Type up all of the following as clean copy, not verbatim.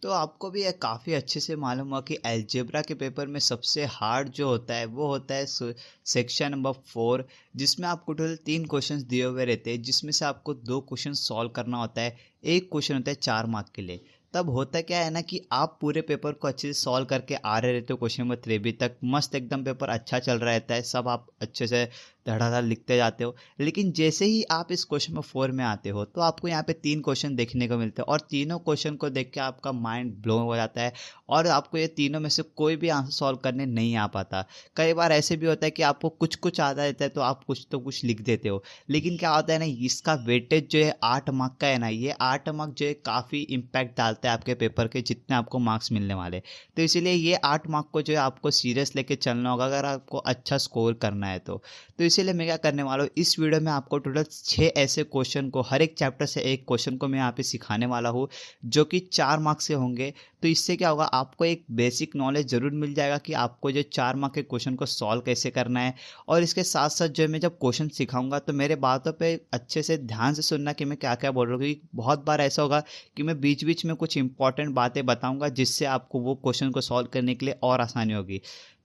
तो आपको भी ये काफ़ी अच्छे से मालूम हुआ कि अलजेब्रा के पेपर में सबसे हार्ड जो होता है वो होता है सेक्शन नंबर 4, जिसमें आपको टोटल 3 क्वेश्चंस दिए हुए रहते हैं, जिसमें से आपको 2 क्वेश्चन सॉल्व करना होता है। एक क्वेश्चन होता है 4 मार्क के लिए। तब होता क्या है ना कि आप पूरे पेपर को अच्छे से सॉल्व करके आ रहे रहते हो, क्वेश्चन नंबर 3 भी तक मस्त एकदम पेपर अच्छा चल रहा रहता है, सब आप अच्छे से धड़ाधड़ लिखते जाते हो। लेकिन जैसे ही आप इस क्वेश्चन नंबर 4 में आते हो तो आपको यहाँ पे 3 क्वेश्चन देखने को मिलते हैं, और तीनों क्वेश्चन को देख के आपका माइंड ब्लो हो जाता है, और आपको ये तीनों में से कोई भी आंसर सॉल्व करने नहीं आ पाता। कई बार ऐसे भी होता है कि आपको कुछ कुछ आता रहता है तो आप कुछ तो कुछ लिख देते हो, लेकिन क्या होता है ना, इसका वेटेज जो है 8 मार्क का है ना, ये 8 मार्क जो है काफ़ी इम्पैक्ट डालता है आपके पेपर के जितने आपको मार्क्स मिलने वाले। तो इसीलिए ये 8 मार्क को जो है आपको सीरियस लेके चलना होगा अगर आपको अच्छा स्कोर करना है तो इसीलिए मैं क्या करने वाला हूँ, इस वीडियो में आपको टोटल 6 ऐसे क्वेश्चन को, हर एक चैप्टर से एक क्वेश्चन को मैं यहाँ पे सिखाने वाला हूँ, जो कि 4 मार्क्स से होंगे। तो इससे क्या होगा, आपको एक बेसिक नॉलेज ज़रूर मिल जाएगा कि आपको जो 4 मार्क के क्वेश्चन को सॉल्व कैसे करना है। और इसके साथ साथ जो है, मैं जब क्वेश्चन सिखाऊंगा तो मेरे बातों पे अच्छे से ध्यान से सुनना कि मैं क्या क्या बोल रहा हूँ, क्योंकि बहुत बार ऐसा होगा कि मैं बीच बीच में कुछ इंपॉर्टेंट बातें बताऊंगा, जिससे आपको वो क्वेश्चन को सॉल्व करने के लिए और आसानी होगी।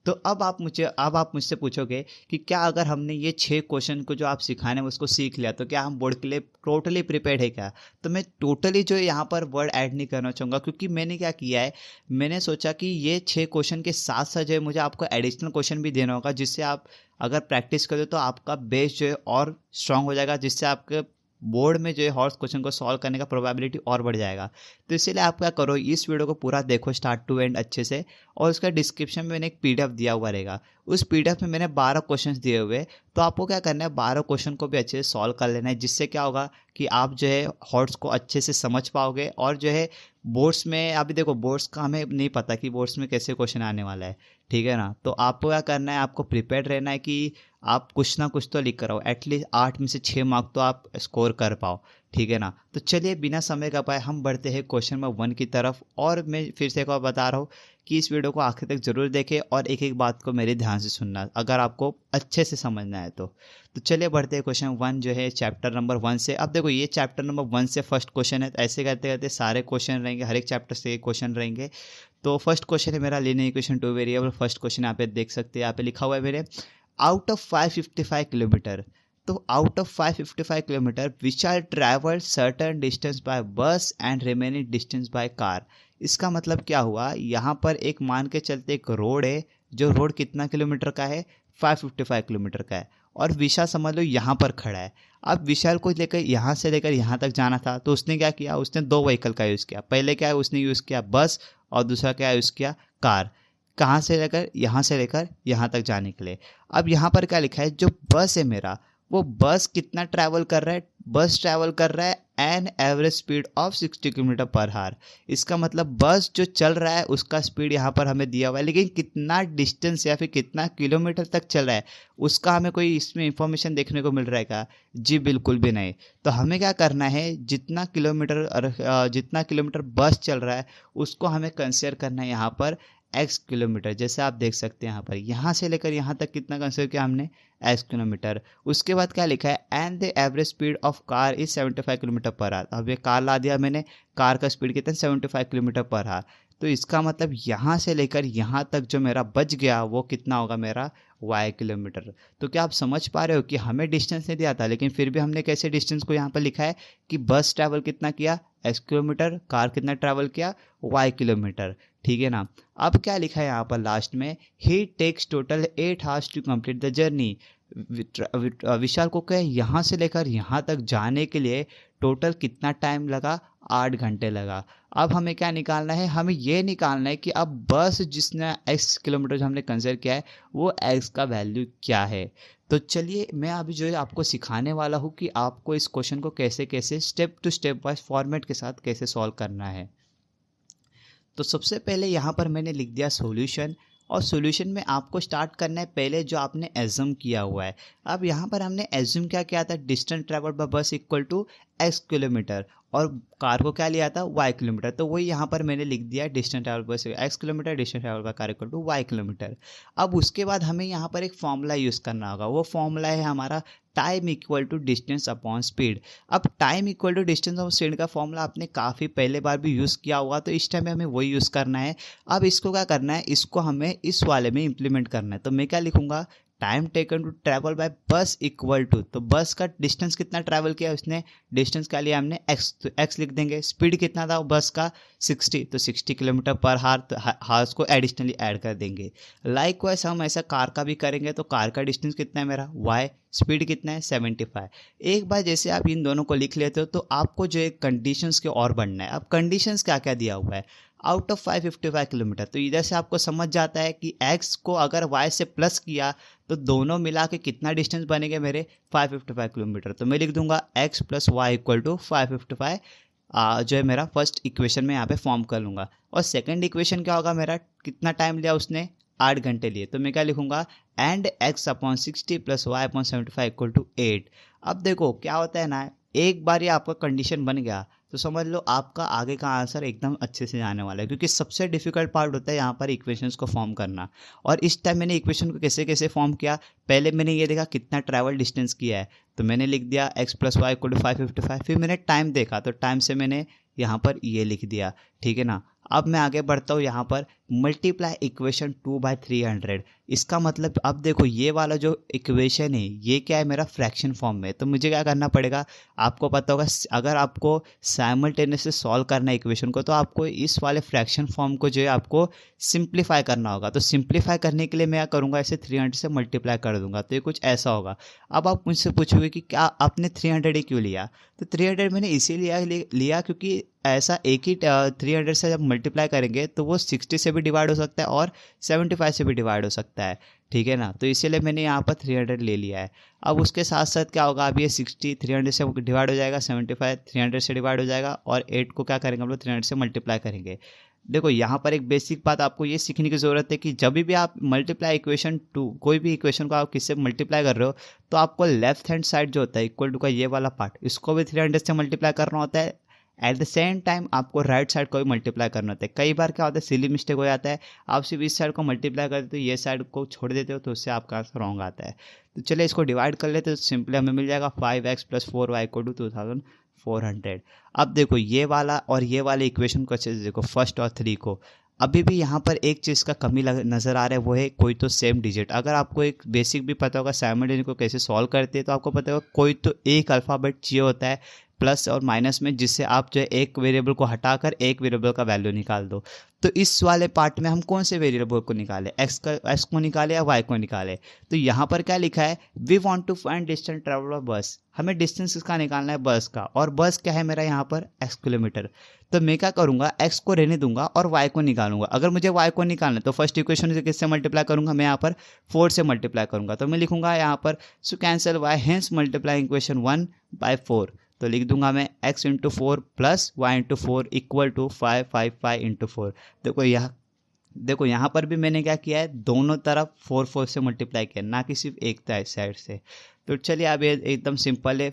तो अब आप मुझसे पूछोगे कि क्या अगर हमने ये 6 क्वेश्चन को जो आप सिखाने हैं उसको सीख लिया तो क्या हम बोर्ड के लिए टोटली प्रिपेयर्ड है क्या? तो मैं टोटली जो है यहाँ पर वर्ड ऐड नहीं करना चाहूँगा, क्योंकि मैंने क्या किया है, मैंने सोचा कि ये 6 क्वेश्चन के साथ साथ जो है मुझे आपको एडिशनल क्वेश्चन भी देना होगा, जिससे आप अगर प्रैक्टिस करो तो आपका बेस जो है और स्ट्रांग हो जाएगा, जिससे आपके बोर्ड में जो है हॉर्स क्वेश्चन को सॉल्व करने का प्रोबेबिलिटी और बढ़ जाएगा। तो इसीलिए आप क्या करो, इस वीडियो को पूरा देखो स्टार्ट टू एंड अच्छे से, और उसका डिस्क्रिप्शन में मैंने एक पीडीएफ दिया हुआ रहेगा। उस पीडीएफ में मैंने 12 क्वेश्चंस दिए हुए हैं, तो आपको क्या करना है, 12 क्वेश्चन को भी अच्छे से सॉल्व कर लेना है, जिससे क्या होगा कि आप जो है हॉर्स को अच्छे से समझ पाओगे। और जो है बोर्ड्स में, अभी देखो बोर्ड्स का हमें नहीं पता कि बोर्ड्स में कैसे क्वेश्चन आने वाला है, ठीक है ना। तो आपको क्या करना है, आपको प्रिपेयर रहना है कि आप कुछ ना कुछ तो लिख कर आओ, एटलीस्ट 8 में से 6 मार्क तो आप स्कोर कर पाओ, ठीक है ना। तो चलिए बिना समय का पाए हम बढ़ते हैं क्वेश्चन नंबर 1 की तरफ। और मैं फिर से एक बार बता रहा हूँ कि इस वीडियो को आखिर तक जरूर देखें और एक एक बात को मेरे ध्यान से सुनना अगर आपको अच्छे से समझना है तो चलिए बढ़ते हैं क्वेश्चन 1 जो है चैप्टर नंबर 1 से। अब देखो ये चैप्टर नंबर 1 से फर्स्ट क्वेश्चन है, तो ऐसे करते करते सारे क्वेश्चन रहेंगे, हर एक चैप्टर से एक क्वेश्चन रहेंगे। तो फर्स्ट क्वेश्चन है मेरा linear equation two variable. First question यहाँ पे देख सकते हैं, यहाँ पे लिखा हुआ है मेरे, आउट ऑफ 555 किलोमीटर, तो out of 555 kilometre which are travel certain distance by bus and remaining distance by car. इसका मतलब क्या हुआ, यहाँ पर एक मान के चलते एक रोड है, जो रोड कितना किलोमीटर का है, 555 किलोमीटर का है, और विशाल समझ लो यहाँ पर खड़ा है। अब विशाल को लेकर यहाँ से लेकर यहाँ तक जाना था, तो उसने क्या किया, उसने 2 व्हीकल का यूज़ किया। पहले क्या है, उसने यूज़ किया बस, और दूसरा क्या यूज़ किया, कार। कहाँ से लेकर यहाँ तक जाने के लिए। अब यहाँ पर क्या लिखा है, जो बस है मेरा, वो बस कितना ट्रैवल कर रहा है, बस ट्रैवल कर रहा है an average speed of 60 kilometre per hour. इसका मतलब बस जो चल रहा है उसका स्पीड यहाँ पर हमें दिया हुआ है, लेकिन कितना डिस्टेंस या फिर कितना किलोमीटर तक चल रहा है उसका हमें कोई इसमें इंफॉर्मेशन देखने को मिल रहा है क्या? जी बिल्कुल भी नहीं। तो हमें क्या करना है, जितना किलोमीटर बस चल रहा है उसको हमें कंसिडर करना है यहाँ पर एक्स किलोमीटर। जैसे आप देख सकते हैं यहाँ पर, यहाँ से लेकर यहाँ तक कितना कंसिडर किया हमने, एक्स किलोमीटर। उसके बाद क्या लिखा है, and the average speed of car is 75 kilometre per hour. अब ये कार ला दिया मैंने, कार का स्पीड कितना, 75 किलोमीटर पर आवर। तो इसका मतलब यहाँ से लेकर यहाँ तक जो मेरा बच गया वो कितना होगा, मेरा वाई किलोमीटर। तो क्या आप समझ पा रहे हो कि हमें डिस्टेंस नहीं दिया था, लेकिन फिर भी हमने कैसे डिस्टेंस को यहाँ पर लिखा है कि बस ट्रैवल कितना किया, एक्स किलोमीटर, कार कितना ट्रैवल किया, वाई किलोमीटर, ठीक है ना। अब क्या लिखा है यहाँ पर लास्ट में, he takes total 8 hours to complete the journey. Vishal को क्या, यहाँ से लेकर यहाँ तक जाने के लिए टोटल कितना टाइम लगा, 8 घंटे लगा। अब हमें क्या निकालना है, हमें ये निकालना है कि अब बस जिसने एक्स किलोमीटर जो हमने कंसिडर किया है वो एक्स का वैल्यू क्या है। तो चलिए मैं अभी जो है आपको सिखाने वाला हूँ कि आपको इस क्वेश्चन को कैसे कैसे step to step wise format के साथ कैसे सॉल्व करना है। तो सबसे पहले यहाँ पर मैंने लिख दिया सॉल्यूशन, और सॉल्यूशन में आपको स्टार्ट करना है पहले जो आपने एज्यूम किया हुआ है। अब यहाँ पर हमने एज्यूम क्या किया था, distance travel by bus equal to x kilometre, और कार को क्या लिया था, वाई किलोमीटर। तो वही यहाँ पर मैंने लिख दिया, distance travel bus x kilometre, distance travel by car equal to y kilometre. अब उसके बाद हमें यहाँ पर एक फॉर्मूला यूज़ करना होगा, वो फॉर्मूला है हमारा time equal to distance upon speed. अब time equal to distance upon speed का फॉर्मूला आपने काफ़ी पहले बार भी यूज़ किया होगा, तो इस टाइम में हमें वही यूज़ करना है। अब इसको क्या करना है, इसको हमें इस वाले में इम्प्लीमेंट करना है। तो मैं क्या लिखूंगा, time taken to travel by bus equal to, तो बस का डिस्टेंस कितना ट्रैवल किया उसने, डिस्टेंस का लिया हमने एक्स, तो एक्स लिख देंगे। स्पीड कितना था बस का 60, तो 60 किलोमीटर पर हार, तो हार्स को एडिशनली ऐड कर देंगे। लाइक वाइज हम ऐसा कार का भी करेंगे, तो कार का डिस्टेंस कितना है मेरा वाई, स्पीड कितना है 75। एक बार जैसे आप इन दोनों को लिख लेते हो तो आपको जो एक कंडीशंस के और बढ़ना है। अब कंडीशंस क्या क्या दिया हुआ है, आउट ऑफ 555 किलोमीटर, तो इधर से आपको समझ जाता है कि x को अगर y से प्लस किया तो दोनों मिला के कितना डिस्टेंस बनेगा मेरे 555 किलोमीटर। तो मैं लिख दूंगा x plus y equal to 555, जो है मेरा फर्स्ट इक्वेशन में यहाँ पे फॉर्म कर लूँगा। और सेकंड इक्वेशन क्या होगा मेरा, कितना टाइम लिया उसने 8 घंटे लिए, तो मैं क्या लिखूंगा, and x upon 60 plus y upon 75 equal to 8। अब देखो क्या होता है ना, एक बार ये आपका कंडीशन बन गया तो समझ लो आपका आगे का आंसर एकदम अच्छे से जाने वाला है, क्योंकि सबसे डिफिकल्ट पार्ट होता है यहाँ पर इक्वेशंस को फॉर्म करना। और इस टाइम मैंने इक्वेशन को कैसे कैसे फॉर्म किया, पहले मैंने ये देखा कितना ट्रैवल डिस्टेंस किया है, तो मैंने लिख दिया x plus y equal to 555। फिर मैंने टाइम देखा, तो टाइम से मैंने यहाँ पर ये लिख दिया, ठीक है ना। अब मैं आगे बढ़ता हूँ, यहाँ पर मल्टीप्लाई इक्वेशन 2/300। इसका मतलब अब देखो ये वाला जो इक्वेशन है ये क्या है मेरा फ्रैक्शन फॉर्म में, तो मुझे क्या करना पड़ेगा, आपको पता होगा अगर आपको साइमल्टेनियसली सॉल्व करना है इक्वेशन को, तो आपको इस वाले फ्रैक्शन फॉर्म को जो है आपको सिंप्लीफाई करना होगा। तो सिंप्लीफाई करने के लिए मैं क्या करूँगा, इसे 300 से मल्टीप्लाई कर दूंगा, तो ये कुछ ऐसा होगा। अब आप मुझसे पूछोगे कि क्या आपने 300 ही क्यों लिया, तो 300 मैंने इसीलिए लिया क्योंकि ऐसा एक ही 300 से जब मल्टीप्लाई करेंगे तो वो 60 से भी डिवाइड हो सकता है और 75 से भी डिवाइड हो सकता है, ठीक है ना। तो इसीलिए मैंने यहाँ पर 300 ले लिया है। अब उसके साथ साथ क्या होगा, अब ये 60 300 से डिवाइड हो जाएगा, 75 300 से डिवाइड हो जाएगा, और 8 को क्या करेंगे हम लोग 300 से मल्टीप्लाई करेंगे। देखो यहाँ पर एक बेसिक बात आपको ये सीखने की ज़रूरत है कि जब भी आप मल्टीप्लाई इक्वेशन टू, कोई भी इक्वेशन को आप किससे मल्टीप्लाई कर रहे हो, तो आपको लेफ्ट हैंड साइड जो होता है इक्वल टू का ये वाला पार्ट, इसको भी 300 से मल्टीप्लाई करना होता है। एट द सेम टाइम आपको राइट साइड को भी मल्टीप्लाई करना होता है। कई बार क्या होता है सिली मिस्टेक हो जाता है, आप सिर्फ इस साइड को मल्टीप्लाई कर देते हो, ये साइड को छोड़ देते हो, तो उससे आपका आंसर रॉन्ग आता है। तो चलिए इसको डिवाइड कर लेते, तो सिंपली हमें मिल जाएगा 5x plus 4y equal to 2400। अब देखो ये वाला और ये वाले इक्वेशन को अच्छे से देखो, फर्स्ट और 3 को, अभी भी यहाँ पर एक चीज़ का कमी नज़र आ रहा है, वो है कोई तो सेम डिजिट। अगर आपको एक बेसिक भी पता होगा साइमल्टेनियस को कैसे सॉल्व करते हैं, तो आपको पता होगा कोई तो एक अल्फ़ाबेट चाहिए होता है प्लस और माइनस में, जिससे आप जो है एक वेरिएबल को हटाकर एक वेरिएबल का वैल्यू निकाल दो। तो इस वाले पार्ट में हम कौन से वेरिएबल को निकाले, एक्स को निकाले या वाई को निकाले। तो यहाँ पर क्या लिखा है, we want to find distance travel of bus, हमें डिस्टेंस किसका निकालना है, बस का। और बस क्या है मेरा यहाँ पर x किलोमीटर। तो मैं क्या करूँगा, x को रहने दूंगा और y को निकालूंगा। अगर मुझे y को निकालना है तो फर्स्ट इक्वेशन से किससे मल्टीप्लाई करूंगा, मैं यहाँ पर 4 से मल्टीप्लाई करूंगा। तो मैं लिखूंगा यहाँ पर so cancel y, hence multiply equation 1/4। तो लिख दूंगा मैं x into 4 plus Y into 4 equal to 555 into 4। देखो यहाँ पर भी मैंने क्या किया है, दोनों तरफ 4 से मल्टीप्लाई किया, ना कि सिर्फ एक साइड से। तो चलिए अब ये एकदम सिंपल है,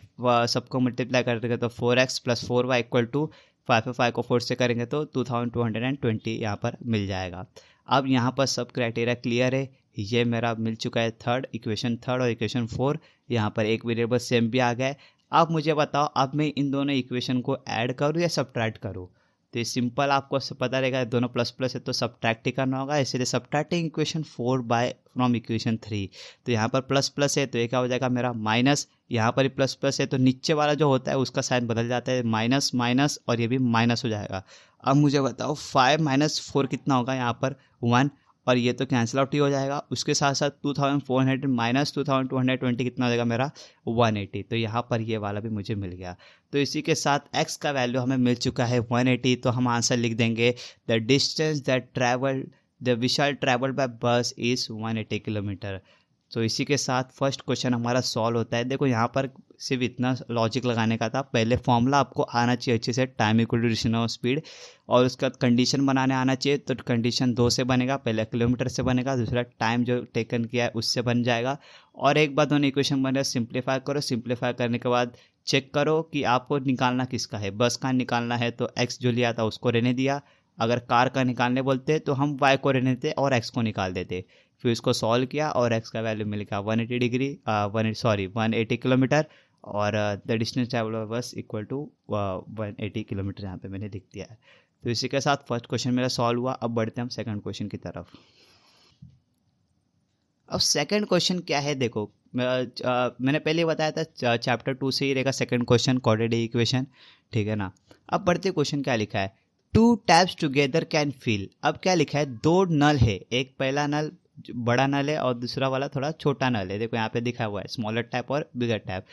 सबको मल्टीप्लाई करके तो 4x plus 4y equal to 555 को 4 से करेंगे तो 2220 यहाँ पर मिल जाएगा। अब यहाँ पर सब क्राइटेरिया क्लियर है, ये मेरा मिल चुका है इक्वेशन थर्ड और इक्वेशन 4। यहाँ पर एक वेरिएबल सेम भी आ गया है। अब मुझे बताओ, अब मैं इन दोनों इक्वेशन को ऐड करूँ या सब्ट्रैक्ट करूँ। तो ये सिंपल आपको पता रहेगा, दोनों प्लस प्लस है तो सब्ट्रैक्ट ही करना होगा, इसलिए subtracting equation 4 by from equation 3। तो यहाँ पर प्लस प्लस है तो ये क्या हो जाएगा मेरा माइनस, यहाँ पर ही प्लस प्लस है तो नीचे वाला जो होता है उसका साइन बदल जाता है, माइनस माइनस, और ये भी माइनस हो जाएगा। अब मुझे बताओ 5 माइनस 4 कितना होगा, यहाँ पर 1, और ये तो कैंसिल आउट ही हो जाएगा। उसके साथ साथ 2400 माइनस 2220 कितना हो जाएगा मेरा 180। तो यहाँ पर ये वाला भी मुझे मिल गया। तो इसी के साथ x का वैल्यू हमें मिल चुका है 180। तो हम आंसर लिख देंगे the distance that travel the Vishal travel by बस इज़ 180 किलोमीटर। तो इसी के साथ फर्स्ट क्वेश्चन हमारा सॉल्व होता है। देखो यहाँ पर सिर्फ इतना लॉजिक लगाने का था, पहले फॉर्मूला आपको आना चाहिए अच्छे से, time equal to distance of speed, और उसका बाद कंडीशन बनाने आना चाहिए। तो कंडीशन 2 से बनेगा, पहले किलोमीटर से बनेगा, दूसरा टाइम जो टेकन किया है उससे बन जाएगा। और एक बार दोनों इक्वेशन बने, सिंप्लीफाई करो, सिंप्लीफाई करने के बाद चेक करो कि आपको निकालना किसका है, बस का निकालना है तो एक्स जो लिया था उसको रहने दिया, अगर कार का निकालने बोलते तो हम y को रहने देते और x को निकाल देते। फिर इसको सॉल्व किया और x का वैल्यू मिल गया 180 डिग्री 180 किलोमीटर, और द डिस्टेंस ट्रैवल बस इक्वल टू 180 किलोमीटर यहाँ पे मैंने लिख दिया है। तो इसी के साथ फर्स्ट क्वेश्चन मेरा सॉल्व हुआ। अब बढ़ते हैं हम सेकंड क्वेश्चन की तरफ। अब सेकंड क्वेश्चन क्या है, देखो मैंने पहले बताया था चैप्टर 2 से ही रहेगा सेकंड क्वेश्चन, क्वाड्रेटिक इक्वेशन, ठीक है ना। अब बढ़ते क्वेश्चन क्या लिखा है, 2 टैप्स टुगेदर कैन फिल। अब क्या लिखा है, 2 नल है, एक पहला नल बड़ा नल है और दूसरा वाला थोड़ा छोटा नल है। देखो यहाँ पे दिखा हुआ है स्मॉलर टैप और बिगर टैप।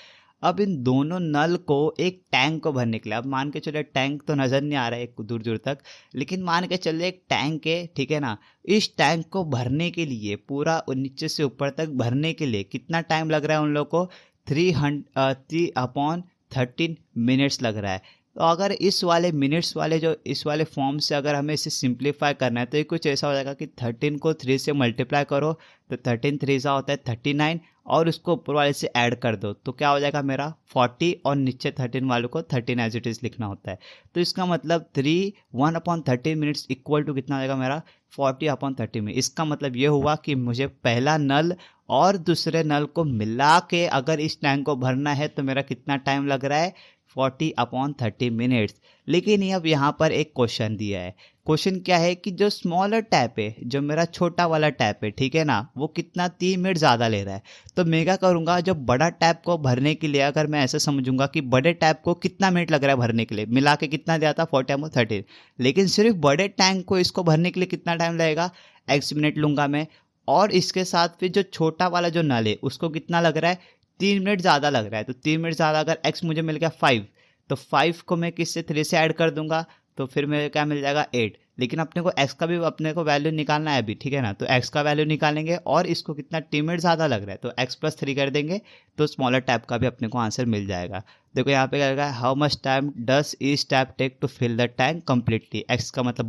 अब इन दोनों नल को एक टैंक को भरने के लिए, अब मान के चलो टैंक तो नज़र नहीं आ रहा है एक दूर दूर तक, लेकिन मान के चले एक टैंक है, ठीक है ना। इस टैंक को भरने के लिए, पूरा नीचे से ऊपर तक भरने के लिए कितना टाइम लग रहा है उन लोगों को, 3/13 मिनट्स लग रहा है। तो अगर इस वाले मिनट्स वाले जो इस वाले फॉर्म से अगर हमें इसे सिंप्लीफाई करना है तो ये कुछ ऐसा हो जाएगा कि 13 को 3 से मल्टीप्लाई करो तो 13 3 सा होता है 39, और उसको ऊपर वाले से ऐड कर दो तो क्या हो जाएगा मेरा 40, और नीचे 13 वालों को 13 एज इट इज़ लिखना होता है। तो इसका मतलब 1/13 मिनट्स इक्वल टू कितना हो जाएगा मेरा 40/30 में। इसका मतलब ये हुआ कि मुझे पहला नल और दूसरे नल को मिला के अगर इस टैंक को भरना है तो मेरा कितना टाइम लग रहा है, 40/30 मिनट्स। लेकिन अब यहाँ पर एक क्वेश्चन दिया है। क्वेश्चन क्या है कि जो स्मॉलर टैप है, जो मेरा छोटा वाला टैप है, ठीक है ना, वो कितना 3 मिनट ज़्यादा ले रहा है। तो मैं क्या करूँगा, जो बड़ा टैप को भरने के लिए अगर मैं ऐसे समझूंगा कि बड़े टैप को कितना मिनट लग रहा है भरने के लिए, मिला के कितना दिया था 40/30, लेकिन सिर्फ बड़े टैंक को इसको भरने के लिए कितना टाइम लगेगा, x मिनट लूँगा मैं। और इसके साथ फिर जो छोटा वाला जो नल है उसको कितना लग रहा है, 3 मिनट ज़्यादा लग रहा है। तो 3 मिनट ज़्यादा, अगर x मुझे मिल गया 5, तो 5 को मैं किससे 3 से ऐड कर दूंगा तो फिर मेरे क्या मिल जाएगा 8। लेकिन अपने को x का भी अपने को वैल्यू निकालना है अभी, ठीक है ना। तो x का वैल्यू निकालेंगे और इसको कितना 3 मिनट ज़्यादा लग रहा है तो x+3 कर देंगे तो स्मॉलर टैप का भी अपने को आंसर मिल जाएगा। देखो यहाँ पे क्या लगा, how much time does each tap take to fill the tank completely. x का मतलब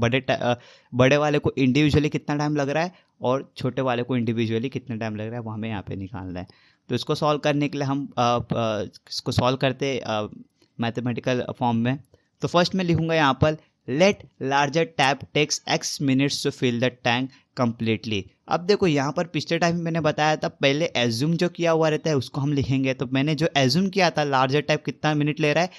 बड़े वाले को इंडिविजुअली कितना टाइम लग रहा है और छोटे वाले को इंडिविजुअली कितना टाइम लग रहा है वो हमें यहाँ पे निकालना है। तो इसको सॉल्व करने के लिए हम इसको सॉल्व करते मैथमेटिकल फॉर्म में। तो फर्स्ट मैं लिखूंगा यहाँ पर let larger tap takes x minutes to fill the tank completely. अब देखो यहाँ पर पिछले टाइम मैंने बताया था पहले एज्यूम जो किया हुआ रहता है उसको हम लिखेंगे। तो मैंने जो एज्यूम किया था लार्जर टैप कितना मिनट ले रहा है,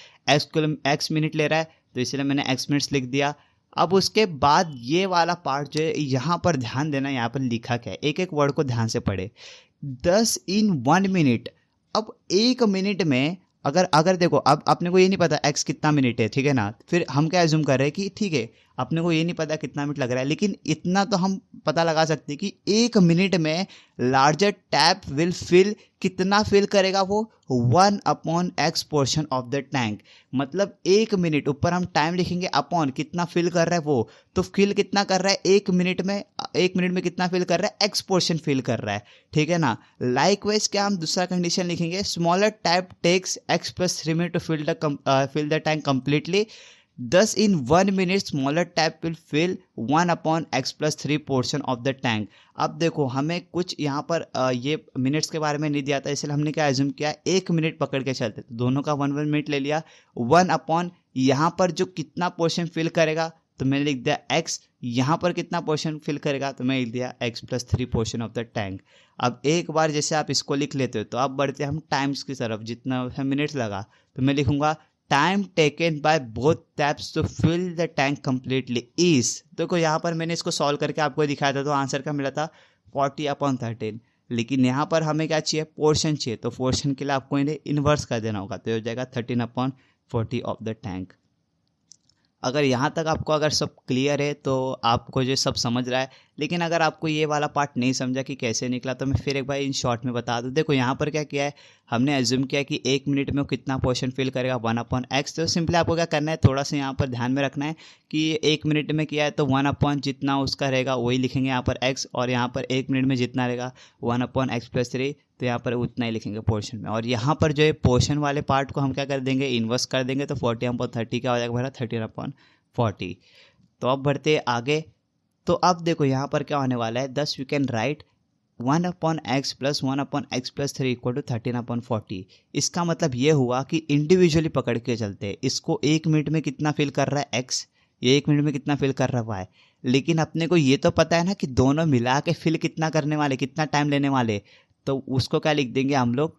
x मिनट ले रहा है, तो इसलिए मैंने x मिनट्स लिख दिया। अब उसके बाद ये वाला पार्ट जो है यहाँ पर ध्यान देना, यहाँ पर लिखा क्या है, एक एक वर्ड को ध्यान से पढ़े। 10 in 1 मिनट। अब 1 मिनट में अगर देखो, अब अपने को ये नहीं पता x कितना मिनट है, ठीक है ना। फिर हम क्या एज्यूम कर रहे हैं कि ठीक है अपने को ये नहीं पता कितना मिनट लग रहा है, लेकिन इतना तो हम पता लगा सकते हैं कि 1 मिनट में लार्जर टैप विल फिल, कितना फिल करेगा वो 1/x portion of the tank. मतलब 1 मिनट ऊपर हम टाइम लिखेंगे अपॉन कितना फिल कर रहा है वो, तो फिल कितना कर रहा है 1 मिनट में, 1 मिनट में कितना फिल कर रहा है, x पोर्शन फिल कर रहा है, ठीक है ना। लाइकवाइज क्या हम दूसरा कंडीशन लिखेंगे, smaller tap takes x+3 minute to fill the tank completely. 10 in 1 minute smaller tap will fill 1/x+3 portion of the tank। अब देखो हमें कुछ यहाँ पर ये मिनट्स के बारे में नहीं दिया था, इसलिए हमने क्या एज्यूम किया, 1 मिनट पकड़ के चलते, तो दोनों का 1 मिनट ले लिया। 1 यहाँ पर जो कितना पोर्शन फिल करेगा तो मैंने लिख दिया x, यहाँ पर कितना पोर्शन फिल करेगा तो मैं लिख दिया x+3 portion of the tank. अब एक बार जैसे आप इसको लिख लेते हो तो अब बढ़ते हम टाइम्स की तरफ, जितना मिनट्स लगा तो मैं लिखूंगा time taken by both taps to fill the tank completely is. देखो यहाँ पर मैंने इसको सॉल्व करके आपको दिखाया था तो आंसर क्या मिला था 40/13। लेकिन यहाँ पर हमें क्या चाहिए, पोर्शन चाहिए, तो पोर्शन के लिए आपको इन्हें इन्वर्स कर देना होगा, तो हो जाएगा 13/40 ऑफ द टैंक। अगर यहाँ तक आपको अगर सब क्लियर है तो आपको जो सब समझ रहा है, लेकिन अगर आपको ये वाला पार्ट नहीं समझा कि कैसे निकला तो मैं फिर एक बार इन शॉर्ट में बता दूँ। देखो यहाँ पर क्या किया है, हमने एज्यूम किया कि 1 मिनट में वो कितना पोर्शन फिल करेगा 1/x। तो सिंपली आपको क्या करना है, थोड़ा सा यहाँ पर ध्यान में रखना है कि 1 मिनट में किया है तो 1/ जितना उसका रहेगा वही लिखेंगे यहाँ पर x, और यहाँ पर 1 मिनट में जितना रहेगा 1/x+3, तो यहाँ पर उतना ही लिखेंगे पोर्शन में। और यहाँ पर जो है पोर्शन वाले पार्ट को हम क्या कर देंगे, इन्वर्स कर देंगे, तो 40/30 क्या हो जाएगा मेरा 13/40। तो अब बढ़ते आगे। तो अब देखो यहाँ पर क्या होने वाला है, 10 we can write 1/x + 1/x+3 equal to 13/40। इसका मतलब ये हुआ कि इंडिविजुअली पकड़ के चलते हैं, इसको 1 मिनट में कितना फिल कर रहा है x, ये 1 मिनट में कितना फिल कर रहा है। लेकिन अपने को ये तो पता है ना कि दोनों मिला के फिल कितना करने वाले, कितना टाइम लेने वाले। तो उसको क्या लिख देंगे हम लोग,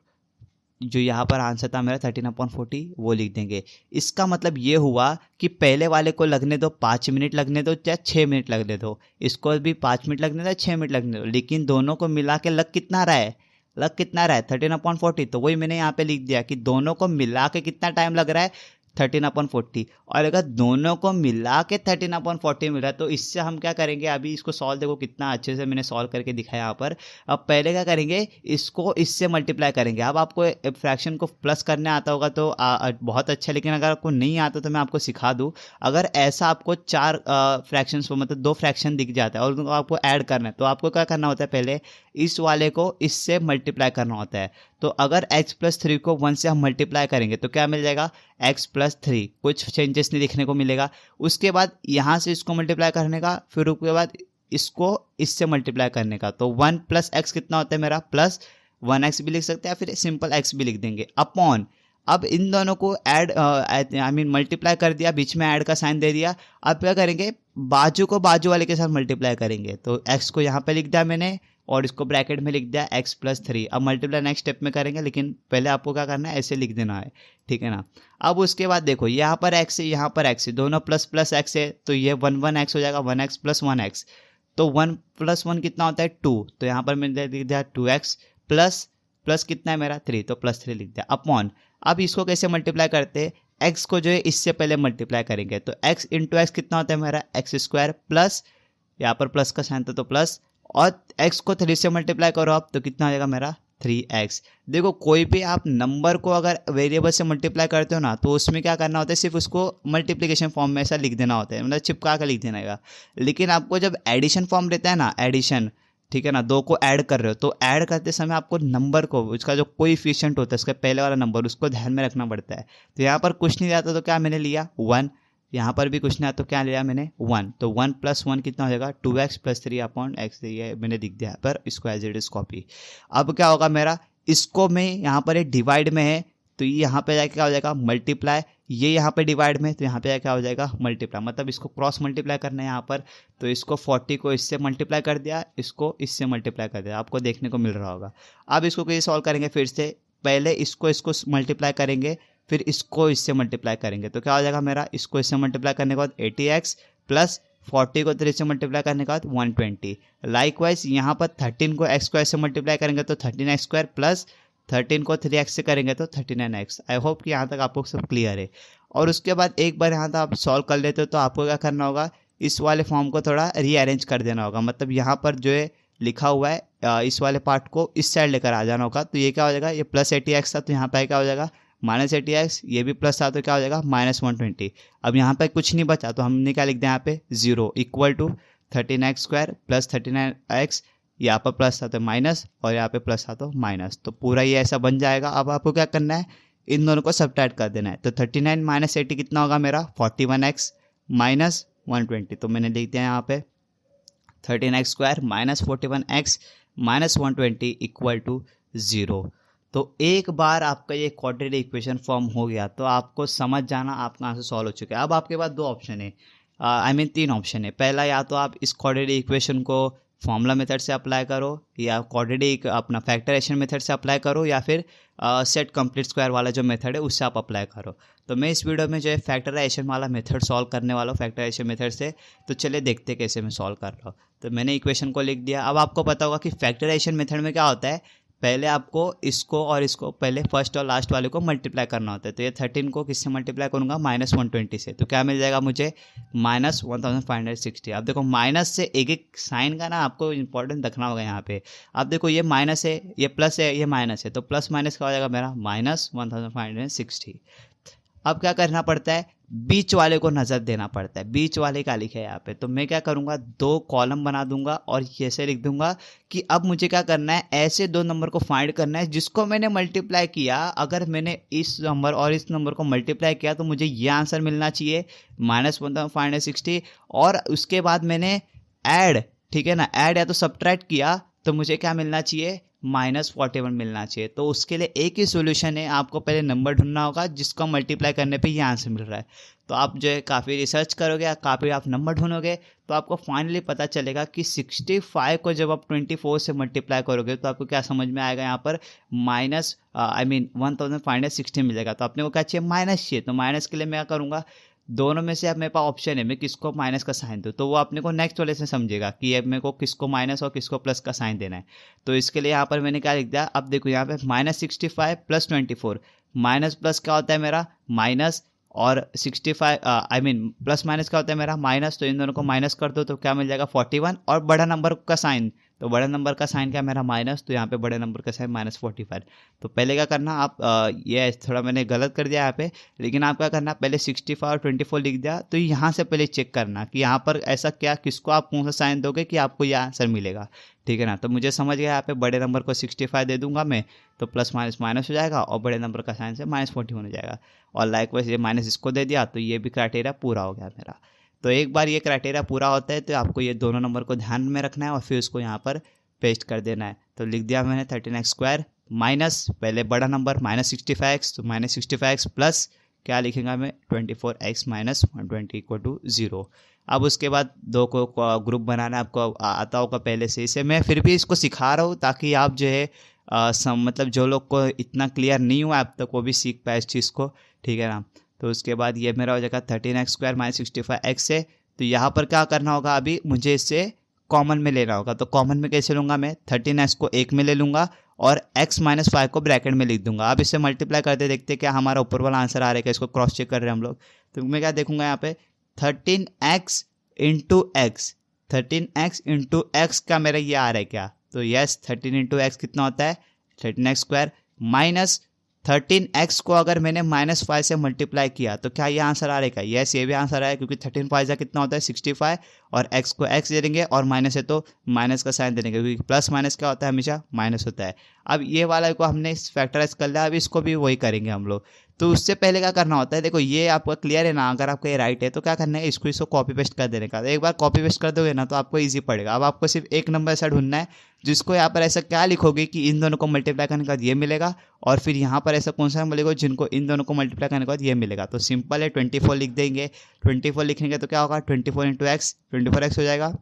जो यहाँ पर आंसर था मेरा 13/40 वो लिख देंगे। इसका मतलब ये हुआ कि पहले वाले को लगने दो 5 मिनट लगने दो चाहे 6 मिनट लगने दो, इसको भी 5 मिनट लगने दो 6 मिनट लगने दो, लेकिन दोनों को मिला के लग कितना रहा है, 13/40। तो वही मैंने यहाँ पे लिख दिया कि दोनों को मिला के कितना टाइम लग रहा है 13/40। और अगर दोनों को मिला के 13/40 मिल रहा है तो इससे हम क्या करेंगे, अभी इसको सॉल्व देखो कितना अच्छे से मैंने सॉल्व करके दिखाया यहाँ पर। अब पहले क्या करेंगे, इसको इससे मल्टीप्लाई करेंगे। अब आपको फ्रैक्शन को प्लस करने आता होगा तो बहुत अच्छा, लेकिन अगर आपको नहीं आता तो मैं आपको सिखा दूँ। अगर ऐसा आपको 4 फ्रैक्शंस मतलब 2 फ्रैक्शन दिख जाता है और उनको आपको ऐड करना है तो आपको क्या करना होता है, पहले इस वाले को इससे मल्टीप्लाई करना होता है। तो अगर x+3 को 1 से हम मल्टीप्लाई करेंगे तो क्या मिल जाएगा, x+3, कुछ चेंजेस नहीं देखने को मिलेगा। उसके बाद यहाँ से इसको मल्टीप्लाई करने का, फिर उसके बाद इसको इससे मल्टीप्लाई करने का। तो 1 + x कितना होता है मेरा, +1x भी लिख सकते हैं, फिर सिंपल x भी लिख देंगे अपॉन। अब इन दोनों को ऐड मल्टीप्लाई कर दिया, बीच में ऐड का साइन दे दिया। अब क्या करेंगे, बाजू को बाजू वाले के साथ मल्टीप्लाई करेंगे। तो x को यहाँ पे लिख दिया मैंने और इसको ब्रैकेट में लिख दिया x+3। अब मल्टीप्लाई नेक्स्ट स्टेप में करेंगे, लेकिन पहले आपको क्या करना है, ऐसे लिख देना है, ठीक है ना। अब उसके बाद देखो यहाँ पर x है, यहाँ पर x है, दोनों प्लस x है, तो ये 1 हो जाएगा, 1x + 1x। तो 1 + 1 कितना होता है 2, तो यहाँ पर मैंने लिख दिया 2x प्लस कितना है मेरा 3, तो +3 लिख दिया अपॉन। अब इसको कैसे मल्टीप्लाई करते हैं, x को जो है इससे पहले मल्टीप्लाई करेंगे, तो x × x कितना होता है मेरा x² प्लस, यहाँ पर प्लस का साइन था तो प्लस, और x को 3 से मल्टीप्लाई करो आप तो कितना आ जाएगा मेरा 3x। देखो कोई भी आप नंबर को अगर वेरिएबल से मल्टीप्लाई करते हो ना तो उसमें क्या करना होता है, सिर्फ उसको मल्टीप्लिकेशन फॉर्म में ऐसा लिख देना होता है, मतलब चिपका कर लिख देना है। लेकिन आपको जब एडिशन फॉर्म रहता है ना, एडिशन, ठीक है ना, 2 को ऐड कर रहे हो तो ऐड करते समय आपको नंबर को, उसका जो कोएफिशिएंट होता है उसका पहले वाला नंबर, उसको ध्यान में रखना पड़ता है। तो यहाँ पर कुछ नहीं आता तो क्या मैंने लिया 1, यहाँ पर भी कुछ नहीं आता तो क्या लिया मैंने 1। तो 1 + 1 कितना हो जाएगा 2x + 3/x, ये मैंने दिख दिया पर इसको एज इट इज कॉपी। अब क्या होगा मेरा, इसको मैं यहाँ पर डिवाइड में है तो ये यहाँ पे जाके क्या हो जाएगा मल्टीप्लाई, ये यहाँ पे डिवाइड में तो यहाँ पे क्या हो जाएगा मल्टीप्लाई, मतलब इसको क्रॉस मल्टीप्लाई करना है यहाँ पर। तो इसको 40 को इससे मल्टीप्लाई कर दिया, इसको इससे मल्टीप्लाई कर दिया, आपको देखने को मिल रहा होगा। अब इसको कैसे सॉल्व करेंगे, फिर से पहले इसको मल्टीप्लाई करेंगे, फिर इसको इससे मल्टीप्लाई करेंगे, तो क्या हो जाएगा मेरा, इसको इससे मल्टीप्लाई करने के बाद 80x प्लस 40 को 3 से मल्टीप्लाई करने के बाद 120। लाइकवाइज यहाँ पर 13 को x² से मल्टीप्लाई करेंगे तो 13x² प्लस 13 को 3x से करेंगे तो 39x। आई होप कि यहाँ तक आपको सब क्लियर है। और उसके बाद एक बार यहाँ तक आप सॉल्व कर लेते हो तो आपको क्या करना होगा, इस वाले फॉर्म को थोड़ा रीअरेंज कर देना होगा, मतलब यहाँ पर जो है लिखा हुआ है इस वाले पार्ट को इस साइड लेकर आ जाना होगा। तो ये क्या हो जाएगा, ये +80x था तो यहाँ पर क्या हो जाएगा -80x, ये भी प्लस था तो क्या हो जाएगा -120। अब यहाँ पे कुछ नहीं बचा तो हमने क्या लिख दिया यहाँ पे 0 = 13x² प्लस 39x, यहाँ पर प्लस था तो माइनस और यहाँ पे प्लस था तो माइनस, तो पूरा ये ऐसा बन जाएगा। अब आपको क्या करना है, इन दोनों को सब्ट्रैक्ट कर देना है। तो 39 - 80 कितना होगा मेरा 41x -120। तो मैंने लिख दिया यहाँ पे 13x² -41x -120 = 0। तो एक बार आपका ये क्वाड्रेटिक इक्वेशन फॉर्म हो गया तो आपको समझ जाना आपका आंसर सॉल्व हो चुका है। अब आपके पास 2 ऑप्शन है, तीन ऑप्शन है। पहला, या तो आप इस क्वाड्रेटिक इक्वेशन को फॉर्मूला मेथड से अप्लाई करो, या क्वाड्रेटिक अपना फैक्टराइजेशन मेथड से अप्लाई करो, या फिर सेट कंप्लीट स्क्वायर वाला जो मेथड है उससे आप अप्लाई करो। तो मैं इस वीडियो में जो है फैक्टराइजेशन वाला मेथड सॉल्व करने वाला हूँ, फैक्टराइजेशन मेथड से। तो चलिए देखते कैसे मैं सॉल्व कर रहा हूँ। तो मैंने इक्वेशन को लिख दिया। अब आपको पता होगा कि फैक्टराइजेशन मेथड में क्या होता है, पहले आपको इसको और इसको पहले फर्स्ट और लास्ट वाले को मल्टीप्लाई करना होता है। तो ये 13 को किससे मल्टीप्लाई करूँगा -120 से, तो क्या मिल जाएगा मुझे -1560। अब देखो माइनस से एक एक साइन का ना आपको इंपॉर्टेंट रखना होगा यहाँ पे। अब देखो ये माइनस है, ये प्लस है, ये माइनस है, तो प्लस माइनस क्या हो जाएगा मेरा -1560। अब क्या करना पड़ता है, बीच वाले को नज़र देना पड़ता है। बीच वाले का लिखा है यहाँ पे, तो मैं क्या करूँगा 2 कॉलम बना दूंगा और ऐसे लिख दूंगा कि अब मुझे क्या करना है, ऐसे 2 नंबर को फाइंड करना है जिसको मैंने मल्टीप्लाई किया। अगर मैंने इस नंबर और इस नंबर को मल्टीप्लाई किया तो मुझे ये आंसर मिलना चाहिए -1560। और उसके बाद मैंने ऐड, ठीक है ना, ऐड या तो सब्ट्रैक्ट किया तो मुझे क्या मिलना चाहिए -41 मिलना चाहिए। तो उसके लिए एक ही सोल्यूशन है, आपको पहले नंबर ढूंढना होगा जिसको मल्टीप्लाई करने पे ये आंसर मिल रहा है। तो आप जो है काफ़ी रिसर्च करोगे या काफ़ी आप नंबर ढूंढोगे तो आपको फाइनली पता चलेगा कि 65 को जब आप 24 से मल्टीप्लाई करोगे तो आपको क्या समझ में आएगा, यहाँ पर माइनस 1560 मिलेगा। तो अपने को क्या चाहिए, माइनस चाहिए। तो माइनस के लिए मैं क्या करूँगा, दोनों में से अब मेरे पास ऑप्शन है मैं किसको माइनस का साइन दूँ, तो वो अपने को नेक्स्ट वाले से समझेगा कि अब मेरे को किसको माइनस और किसको प्लस का साइन देना है। तो इसके लिए यहाँ पर मैंने क्या लिख दिया, अब देखो यहाँ पे -65 + 24, माइनस प्लस क्या होता है मेरा माइनस, और 65 प्लस माइनस क्या होता है मेरा माइनस, तो इन दोनों को माइनस कर दो तो क्या मिल जाएगा 41, और बड़ा नंबर का साइन, तो बड़े नंबर का साइन क्या मेरा माइनस, तो यहाँ पे बड़े नंबर का साइन -45। तो पहले क्या करना आप, ये थोड़ा मैंने गलत कर दिया यहाँ पे, लेकिन आप क्या करना पहले 65 और 24 लिख दिया, तो यहाँ से पहले चेक करना कि यहाँ पर ऐसा क्या, किसको आप कौन सा साइन दोगे कि आपको ये आंसर मिलेगा, ठीक है ना। तो मुझे समझ गया, यहाँ पे बड़े नंबर को 65 दे दूंगा मैं, तो प्लस माइनस माइनस हो जाएगा, और बड़े नंबर का साइन से -41 हो जाएगा, और लाइकवाइज ये माइनस इसको दे दिया, तो ये भी क्राइटेरिया पूरा हो गया मेरा। तो एक बार ये क्राइटेरिया पूरा होता है तो आपको ये दोनों नंबर को ध्यान में रखना है और फिर उसको यहाँ पर पेस्ट कर देना है। तो लिख दिया मैंने 13x² माइनस पहले बड़ा नंबर -65x, तो -65x प्लस क्या लिखेगा मैं 24x - 120 = 0। अब उसके बाद दो को ग्रुप बनाना है, आपको आता होगा पहले से, इसे मैं फिर भी इसको सिखा रहा हूँ ताकि आप जो है मतलब जो लोग को इतना क्लियर नहीं हुआ अब तक वो भी सीख पाए इस चीज़ को, ठीक है ना। तो उसके बाद ये मेरा हो जाएगा 13x² - 65x से, तो यहाँ पर क्या करना होगा, अभी मुझे इससे कॉमन में लेना होगा। तो कॉमन में कैसे लूँगा मैं, 13x को एक में ले लूँगा और x - 5 को ब्रैकेट में लिख दूंगा। अब इससे मल्टीप्लाई करते देखते क्या हमारा ऊपर वाला आंसर आ रहा है क्या, इसको क्रॉस चेक कर रहे हैं हम लोग। तो मैं क्या देखूंगा यहाँ पे 13x × x, 13x × x का मेरा ये आ रहा है क्या, तो यस 13 × x कितना होता है 13x² माइनस 13x को अगर मैंने -5 से मल्टीप्लाई किया तो क्या ये आंसर आ रहा है क्या, यस ये भी आंसर आया, क्योंकि 13 × 5 कितना होता है 65, और x को x दे देंगे और माइनस है तो माइनस का साइन दे देंगे, क्योंकि प्लस माइनस क्या होता है हमेशा माइनस होता है। अब ये वाला को हमने फैक्टराइज कर लिया, अब इसको भी वही करेंगे हम लोग। तो उससे पहले क्या करना होता है, देखो ये आपका क्लियर है ना, अगर आपका ये राइट है तो क्या करना है, इसको कॉपी पेस्ट कर देने का। एक बार कॉपी पेस्ट कर दोगे ना तो आपको ईजी पड़ेगा। अब आपको सिर्फ एक नंबर ऐसा ढूंढना है जिसको यहाँ पर ऐसा क्या लिखोगे कि इन दोनों को मल्टीप्लाई करने के बाद ये मिलेगा, और फिर यहाँ पर ऐसा कौन सा नंबर लिखोगे जिनको इन दोनों को मल्टीप्लाई करने के बाद ये मिलेगा। तो सिंपल है 24 लिख देंगे, 24 लिखेंगे तो क्या होगा 24 × x, 24x हो जाएगा,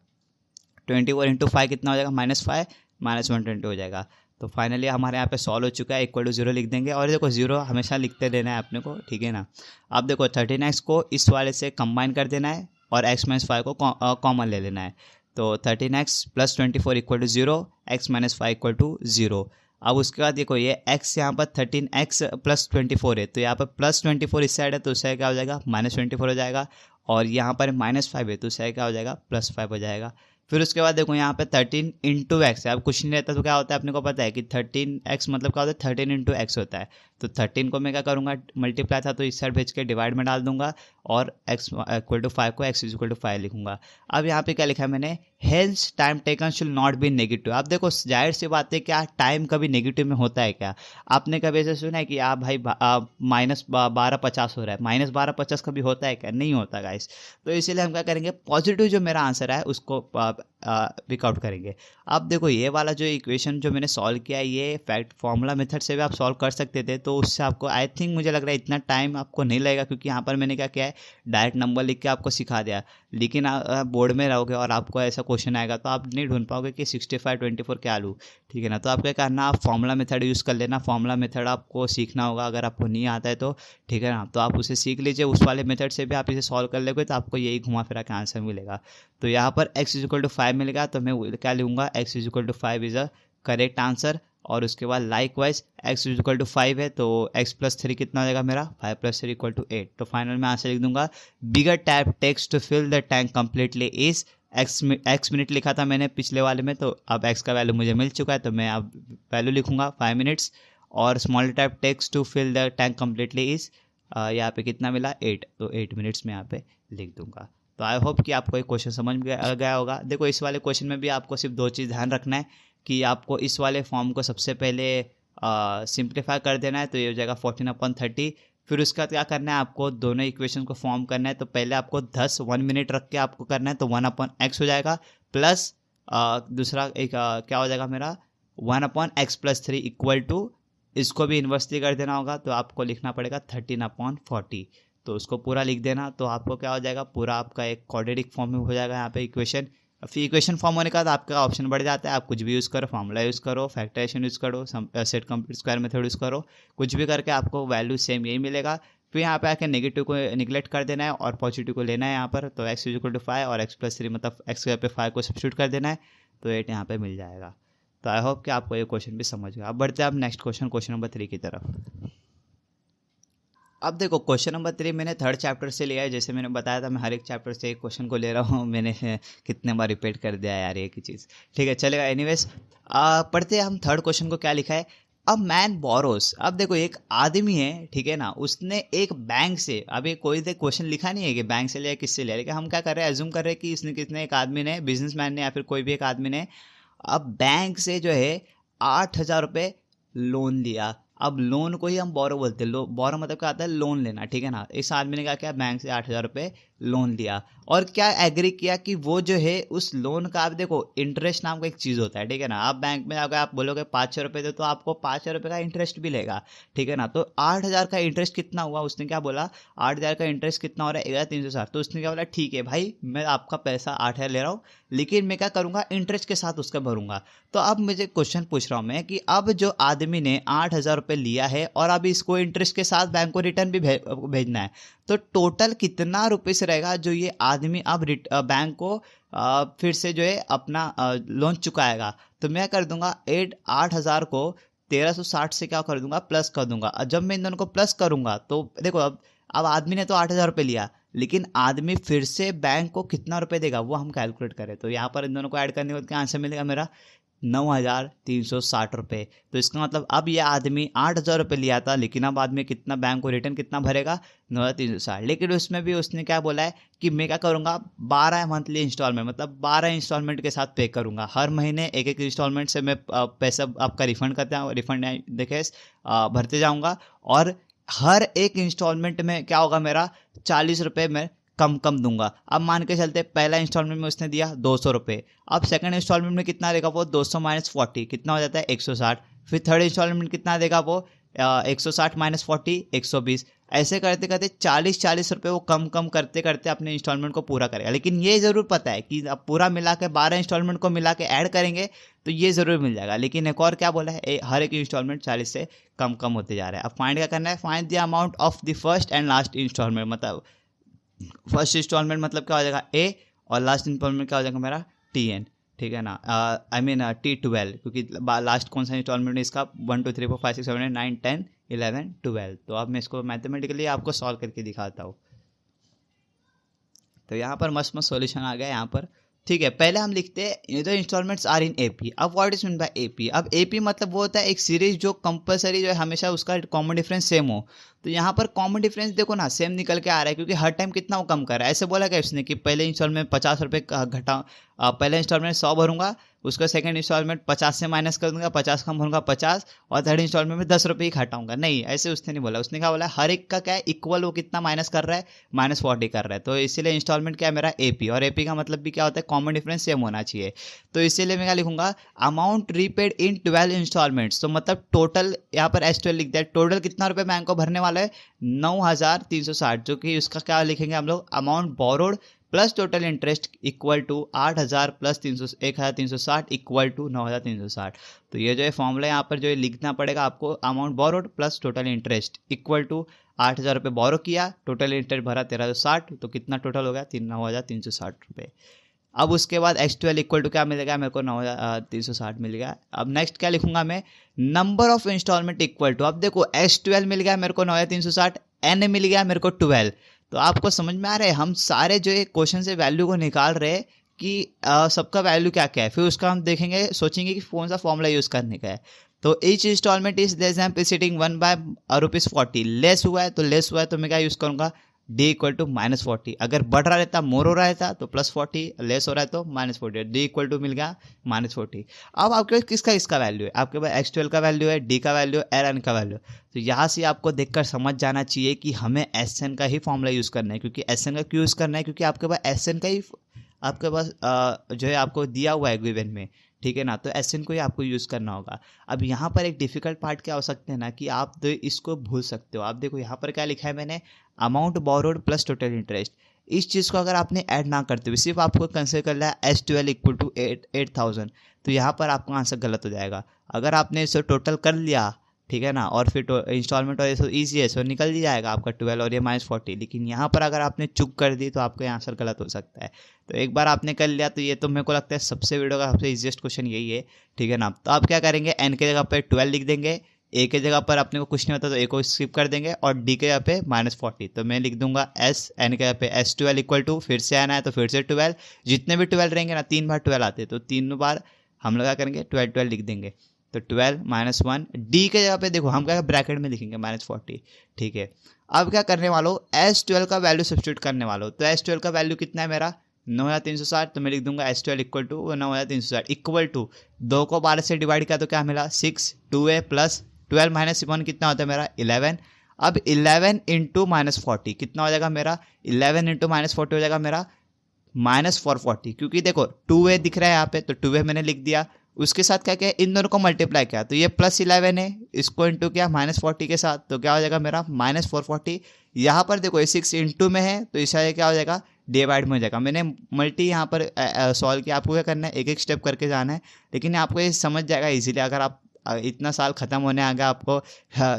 24 × 5 कितना हो जाएगा -5 - 120 हो जाएगा। तो फाइनली हमारे यहाँ पे सॉल्व हो चुका है, = 0 लिख देंगे, और देखो 0 हमेशा लिखते रहना है अपने को, ठीक है ना। अब देखो 13x को इस वाले से कंबाइन कर देना है और x - 5 को कॉमन ले लेना है। तो 13x + 24 = 0, x - 5 = 0। अब उसके बाद देखो ये x यहाँ पर 13x + 24 है, तो यहाँ पर +24 इस साइड है तो उस साइड क्या हो जाएगा -24 हो जाएगा, और यहाँ पर -5 है तो उस साइड क्या हो जाएगा +5 हो जाएगा। फिर उसके बाद देखो यहाँ पे 13 × x है, अब कुछ नहीं रहता तो क्या होता है अपने को पता है कि 13x मतलब क्या होता है 13 × x होता है। तो 13 को मैं क्या करूँगा, मल्टीप्लाई था तो इस साइड भेज के डिवाइड में डाल दूंगा, और x = 5 को x = 5 लिखूंगा। अब यहाँ पे क्या लिखा है मैंने, hence time taken should not be negative. अब देखो जाहिर सी बात है, क्या टाइम कभी नेगेटिव में होता है क्या, आपने कभी ऐसे सुना है कि आप भाई -1250 हो रहा है, -1250 कभी होता है क्या, नहीं होता गाइस। तो इसीलिए हम क्या करेंगे, पॉजिटिव जो मेरा आंसर है उसको पिकआउट करेंगे। अब देखो ये वाला जो इक्वेशन जो मैंने सॉल्व किया है, ये फैक्ट फॉर्मूला मेथड से भी आप सॉल्व कर सकते थे, तो उससे आपको आई थिंक मुझे लग रहा है इतना टाइम आपको नहीं लगेगा, क्योंकि यहाँ पर मैंने क्या किया है डायरेक्ट नंबर लिख के आपको सिखा दिया। लेकिन बोर्ड में रहोगे और आपको ऐसा क्वेश्चन आएगा तो आप नहीं ढूंढ पाओगे कि 65 24 क्या लूँ, ठीक है ना। तो आप क्या करना, आप फॉर्मूला मेथड यूज़ कर लेना, फॉर्मूला मेथड आपको सीखना होगा अगर आपको नहीं आता है तो, ठीक है ना। तो आप उसे सीख लीजिए, उस वाले मेथड से भी आप इसे सॉल्व कर लोगे तो आपको यही घुमा फिरा के आंसर मिलेगा। तो यहाँ पर x = 5 मिलेगा, तो मैं क्या लूँगा x = 5 is a correct answer. और उसके बाद लाइकवाइज x = 5 है तो x + 3 कितना हो जाएगा मेरा 5 + 3 = 8। तो फाइनल में आंसर लिख दूंगा, bigger tap takes to fill the tank completely is x minute लिखा था मैंने पिछले वाले में, तो अब x का वैल्यू मुझे मिल चुका है तो मैं अब वैल्यू लिखूंगा 5 मिनट्स, और small tap takes to fill the tank completely is यहाँ पे कितना मिला 8, तो 8 मिनट्स में यहाँ पे लिख दूंगा। तो आई होप कि आपको ये क्वेश्चन समझ में गया होगा। देखो इस वाले क्वेश्चन में भी आपको सिर्फ 2 चीज़ ध्यान रखना है कि आपको इस वाले फॉर्म को सबसे पहले सिंप्लीफाई कर देना है, तो ये हो जाएगा 14/30। फिर उसके बाद क्या करना है, आपको दोनों इक्वेशन को फॉर्म करना है। तो पहले आपको 1 मिनट रख के आपको करना है, तो 1/x हो जाएगा, प्लस दूसरा एक क्या हो जाएगा मेरा 1/x + 3 = इसको भी इन्वर्सली कर देना होगा, तो आपको लिखना पड़ेगा 13/40। तो उसको पूरा लिख देना, तो आपको क्या हो जाएगा, पूरा आपका एक क्वाड्रेटिक फॉर्म में हो जाएगा यहाँ पे इक्वेशन। फिर इक्वेशन फॉर्म होने के बाद आपका ऑप्शन बढ़ जाता है, आप कुछ भी यूज़ करो, फार्मूला यूज़ करो, फैक्टराइजेशन यूज़ करो, set complete square method use करो, कुछ भी करके आपको वैल्यू सेम यही मिलेगा। फिर यहाँ पे आके नेगेटिव को निगलेक्ट कर देना है और पॉजिटिव को लेना है यहाँ पर, तो x = 5 और x+3 मतलब x के पे 5 को सब्स्टिट्यूट कर देना है, तो 8 यहाँ पे मिल जाएगा। तो आई होप कि आपको ये क्वेश्चन भी समझ गया। अब बढ़ते हैं आप नेक्स्ट क्वेश्चन, क्वेश्चन नंबर 3 की तरफ। अब देखो क्वेश्चन नंबर 3 मैंने थर्ड चैप्टर से लिया है, जैसे मैंने बताया था मैं हर एक चैप्टर से एक क्वेश्चन को ले रहा हूँ। मैंने कितने बार रिपीट कर दिया यार एक ही चीज़, ठीक है चलेगा। एनीवेज पढ़ते हैं हम थर्ड क्वेश्चन को क्या लिखा है। अब मैन बोरोस, अब देखो एक आदमी है, ठीक है ना, उसने एक बैंक से, अभी कोई क्वेश्चन लिखा नहीं है कि बैंक से लिया किससे लिया, लेकिन हम क्या कर रहे हैं, एज्यूम कर रहे हैं कि इसने किसने, एक आदमी ने, बिजनेसमैन ने या फिर कोई भी एक आदमी ने अब बैंक से जो है 8,000 रुपये लोन लिया। अब लोन को ही हम बोरो बोलते हैं, बोरो मतलब क्या आता है, लोन लेना, ठीक है ना। इस आदमी ने क्या किया, बैंक से 8,000 रुपये लोन लिया और क्या एग्री किया कि वो जो है उस लोन का, आप देखो इंटरेस्ट नाम का एक चीज़ होता है, ठीक है ना। आप बैंक में अगर आप बोलोगे 500 रुपये दो, तो आपको 500 रुपये का इंटरेस्ट भी लेगा, ठीक है ना। तो 8,000 का इंटरेस्ट कितना हुआ, उसने क्या बोला, 8,000 का इंटरेस्ट कितना हो रहा है, 1,360। तो उसने क्या बोला, ठीक है भाई मैं आपका पैसा 8,000 ले रहा हूँ, लेकिन मैं क्या करूँगा, इंटरेस्ट के साथ उसका भरूंगा। तो अब मुझे क्वेश्चन पूछ रहा हूँ मैं कि अब जो आदमी ने 8,000 रुपये लिया है और अब इसको इंटरेस्ट के साथ बैंक को रिटर्न भी भेजना है, तो टोटल कितना रुपीस रहेगा जो ये आदमी अब बैंक को फिर से जो है अपना लोन चुकाएगा। तो मैं कर दूंगा 8,000 को 1,360 से क्या कर दूंगा, प्लस कर दूंगा। जब मैं इन दोनों को प्लस करूंगा तो देखो अब आदमी ने तो 8,000 रुपये लिया, लेकिन आदमी फिर से बैंक को कितना रुपए देगा वो हम कैलकुलेट करें। तो यहाँ पर इन दोनों को ऐड करने के बाद क्या आंसर मिलेगा मेरा, 9,360 रुपये। तो इसका मतलब अब ये आदमी 8,000 रुपये लिया था, लेकिन अब आदमी कितना बैंक को रिटर्न कितना भरेगा, 9,360। लेकिन उसमें भी उसने क्या बोला है कि मैं क्या करूँगा, 12 मंथली इंस्टॉलमेंट, मतलब 12 इंस्टॉलमेंट के साथ पे करूँगा। हर महीने एक एक इंस्टॉलमेंट से मैं पैसा आपका रिफंड करता हूँ, रिफंड देखे भरते जाऊँगा, और हर एक इंस्टॉलमेंट में क्या होगा मेरा, 40 रुपये में कम कम दूंगा। अब मान के चलते पहला इंस्टॉलमेंट में उसने दिया 200 रुपये, अब सेकंड इंस्टॉलमेंट में कितना देगा वो, 200 - 40 कितना हो जाता है, 160। फिर थर्ड इंस्टॉलमेंट कितना देगा वो, 160 - 40 120। ऐसे करते करते 40 रुपये वो कम कम करते करते अपने इंस्टॉलमेंट को पूरा करेगा। लेकिन ये ज़रूर पता है कि अब पूरा मिला के 12 इंस्टॉलमेंट को मिला के ऐड करेंगे तो ये ज़रूर मिल जाएगा। लेकिन एक और क्या बोला है, हर एक इंस्टॉलमेंट 40 से कम कम होते जा रहा है। अब फाइंड क्या करना है, find the amount of the first and last instalment. मतलब फर्स्ट इंस्टॉलमेंट मतलब क्या हो जाएगा, ए, और लास्ट इंस्टॉलमेंट क्या हो जाएगा मेरा, TN, ठीक है ना, आई मीन T12, क्योंकि लास्ट कौन सा इंस्टॉलमेंट है इसका, 1 2 3 4 5 6 7 8 9 10 11 12। तो अब मैं इसको मैथमेटिकली आपको सॉल्व करके दिखाता हूँ। तो यहाँ पर मस्त मस्त सॉल्यूशन आ गया यहाँ पर, ठीक है। पहले हम लिखते हैं the instalments are in AP। अब what is mean by AP, अब AP मतलब वो होता है एक सीरीज जो कंपलसरी जो है हमेशा उसका कॉमन डिफरेंस सेम हो। तो यहाँ पर कॉमन डिफरेंस देखो ना सेम निकल के आ रहा है, क्योंकि हर टाइम कितना वो कम कर रहा है। ऐसे बोला क्या उसने कि पहले इंस्टॉलमेंट 50 रुपये घटा, पहले इंस्टॉलमेंट 100 भरूंगा, उसका सेकंड इंस्टॉलमेंट 50 से माइनस कर दूंगा, 50 कम भरूंगा 50, और थर्ड इंस्टॉलमेंट में 10 रुपये ही घटाऊंगा। नहीं, ऐसे उसने नहीं बोला। उसने क्या बोला, हर एक का क्या है इक्वल, वो कितना माइनस कर रहा है, -40 कर रहा है। तो इसीलिए इंस्टॉलमेंट क्या है मेरा AP, और AP का मतलब भी क्या होता है, कॉमन डिफरेंस सेम होना चाहिए। तो इसीलिए मैं क्या लिखूंगा, अमाउंट रीपेड इन 12 इंस्टॉलमेंट्स। तो मतलब टोटल यहाँ पर S12 लिख दिया, टोटल कितना रुपये बैंक को भरने वाला है, 9,360, जो कि उसका क्या लिखेंगे हम लोग, amount borrowed plus total interest equal to 8,000 plus 1,360 equal to 9,360। तो ये जो है फॉर्मूला यहाँ पर जो है लिखना पड़ेगा आपको, amount borrowed plus total interest equal to 8,000 रुपये बोरो किया, टोटल इंटरेस्ट भरा 1,360, तो कितना टोटल हो गया, 9,360 रुपये। अब उसके बाद X12 इक्वल टू क्या मिलेगा मेरे को, 9,360 मिल गया। अब नेक्स्ट क्या लिखूंगा मैं, number of instalment equal to, अब देखो X12 मिल गया मेरे को 9,360, N मिल गया मेरे को 12। तो आपको समझ में आ रहा है, हम सारे जो है क्वेश्चन से वैल्यू को निकाल रहे हैं कि सबका वैल्यू क्या क्या है, फिर उसका हम देखेंगे, सोचेंगे कि कौन सा फॉर्मूला यूज़ करने का है। तो each instalment is less than preceding 1 by ₹40। Less हुआ है तो मैं क्या यूज़ करूँगा, D इक्वल टू -40। अगर बढ़ रहा रहता, मोर हो रहा रहता तो +40, लेस हो रहा है तो -40, D इक्वल टू मिल गया -40। अब आपके पास किसका वैल्यू है, आपके पास X12 का वैल्यू है, D का वैल्यू है, N का वैल्यू। तो यहाँ से आपको देखकर समझ जाना चाहिए कि हमें SN का ही फॉर्मूला यूज़ करना है। क्योंकि SN का क्यों यूज़ करना है, क्योंकि आपके पास SN का ही आपके पास जो है आपको दिया हुआ है गिवन में, ठीक है ना। तो SN को ही आपको यूज़ करना होगा। अब यहाँ पर एक डिफिकल्ट पार्ट क्या हो सकते हैं ना, कि आप तो इसको भूल सकते हो। आप देखो यहाँ पर क्या लिखा है मैंने, amount borrowed plus total interest. इस चीज़ को अगर आपने ऐड ना करते हुए सिर्फ आपको कंसिडर कर लिया S12 इक्वल टू 8,000, तो यहाँ पर आपका आंसर गलत हो जाएगा। अगर आपने इसे टोटल कर लिया, ठीक है ना, और फिर इंस्टॉलमेंट और ये सब ईजी है, सो निकल ही जाएगा आपका 12 और ये -40। लेकिन यहाँ पर अगर आपने चुक कर दी तो आपका आंसर गलत हो सकता है। तो एक बार आपने कर लिया तो ये तो मेरे को लगता है सबसे वीडियो का सबसे ईजिएस्ट क्वेश्चन यही है, ठीक है ना। तो आप क्या करेंगे, एन के जगह पर 12 लिख देंगे, ए के जगह पर अपने को कुछ नहीं होता तो ए को स्किप कर देंगे, और डी के जगह पे -40। तो मैं लिख दूंगा एस, एन के जगह पे S12 इक्वल टू, फिर से आना है तो फिर से 12, जितने भी 12 रहेंगे ना, 3 बार 12 आते हैं तो 3 बार हम लोग क्या करेंगे 12 12 लिख देंगे। तो 12 -1, डी के जगह पे देखो हम क्या ब्रैकेट में लिखेंगे -40, ठीक है। अब क्या करने वालों, S12 का वैल्यू सब्स्टिट्यूट करने वालों। तो S12 का वैल्यू कितना है मेरा 9360, तो मैं लिख दूंगा S12 equal to 9360 equal to 2 को 12 से डिवाइड किया तो क्या मिला 6, 2a प्लस 12 -1 कितना होता है मेरा 11। अब 11 इंटू -40 कितना हो जाएगा मेरा, 11 इंटू -40 हो जाएगा मेरा -440, क्योंकि देखो 2a दिख रहा है यहाँ पे तो 2a मैंने लिख दिया। उसके साथ क्या किया, इन दोनों को मल्टीप्लाई किया तो ये +11 है, इसको इंटू किया -40 के साथ तो क्या हो जाएगा मेरा -440। यहाँ पर देखो ये 6 इंटू में है तो इसका क्या हो जाएगा डिवाइड में हो जाएगा। मैंने मल्टी यहाँ पर सॉल्व किया, आपको क्या करना है एक एक स्टेप करके जाना है, लेकिन आपको ये समझ जाएगा इजीली। अगर आप इतना साल ख़त्म होने आ गया आपको,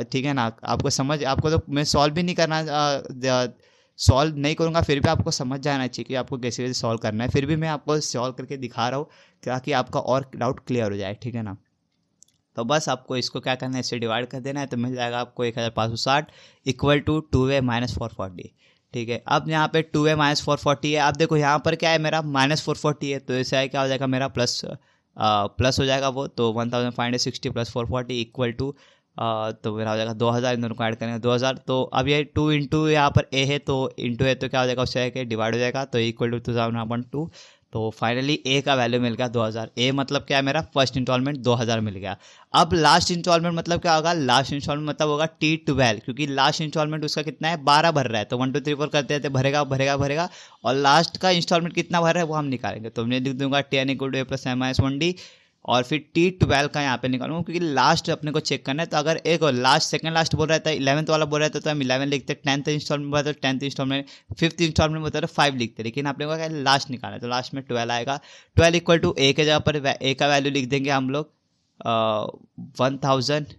ठीक है ना, आपको तो मैं सॉल्व भी नहीं करना, सॉल्व नहीं करूँगा फिर भी आपको समझ जाना चाहिए कि आपको कैसे कैसे सॉल्व करना है। फिर भी मैं आपको सॉल्व करके दिखा रहा हूँ ताकि आपका और डाउट क्लियर हो जाए, ठीक है ना। तो बस आपको इसको क्या करना है, इससे डिवाइड कर देना है तो मिल जाएगा आपको 1560 इक्वल टू 2a -440, ठीक है। अब यहाँ पे 2a -440 है। अब देखो यहाँ पर क्या है मेरा -440 है, तो ऐसा है क्या हो जाएगा मेरा प्लस हो जाएगा वो, तो 1560 प्लस 440 इक्वल टू तो मेरा हो जाएगा 2000, इन दोनों को ऐड करेंगे 2000। तो अब ये 2 इंटू यहाँ पर ए है तो इंटू है तो क्या हो जाएगा उससे कि डिवाइड हो जाएगा, तो इक्वल टू 2002। तो फाइनली ए का वैल्यू मिल गया 2000। ए मतलब क्या है मेरा फर्स्ट इंस्टॉलमेंट 2000 मिल गया। अब लास्ट इंस्टॉलमेंट मतलब क्या होगा, लास्ट इंस्टॉलमेंट मतलब होगा T12, क्योंकि लास्ट इंस्टॉलमेंट उसका कितना है 12 भर रहा है, तो 1 2 3 4 करते रहते भरेगा भरेगा भरेगा, और लास्ट का इंस्टॉलमेंट कितना भर रहा है वो हम निकालेंगे। तो मैं लिख दूंगा 10 equal to a plus m - 1d, और फिर T12 का यहाँ पे निकालूंगा क्योंकि लास्ट अपने को चेक करना है। तो अगर एक लास्ट सेकंड लास्ट बोल रहा था 11th वाला बोल रहा था तो हम 11 लिखते, 10th इंस्टॉलमेंट बोला तो 10th इंस्टॉलमेंट, 5th इंस्टॉलमेंट बोलता तो 5 लिखते, लेकिन आपने को क्या लास्ट निकालना है तो लास्ट में 12 आएगा। 12 इक्वल टू ए के जगह पर ए का वैल्यू लिख देंगे हम लोग 1000।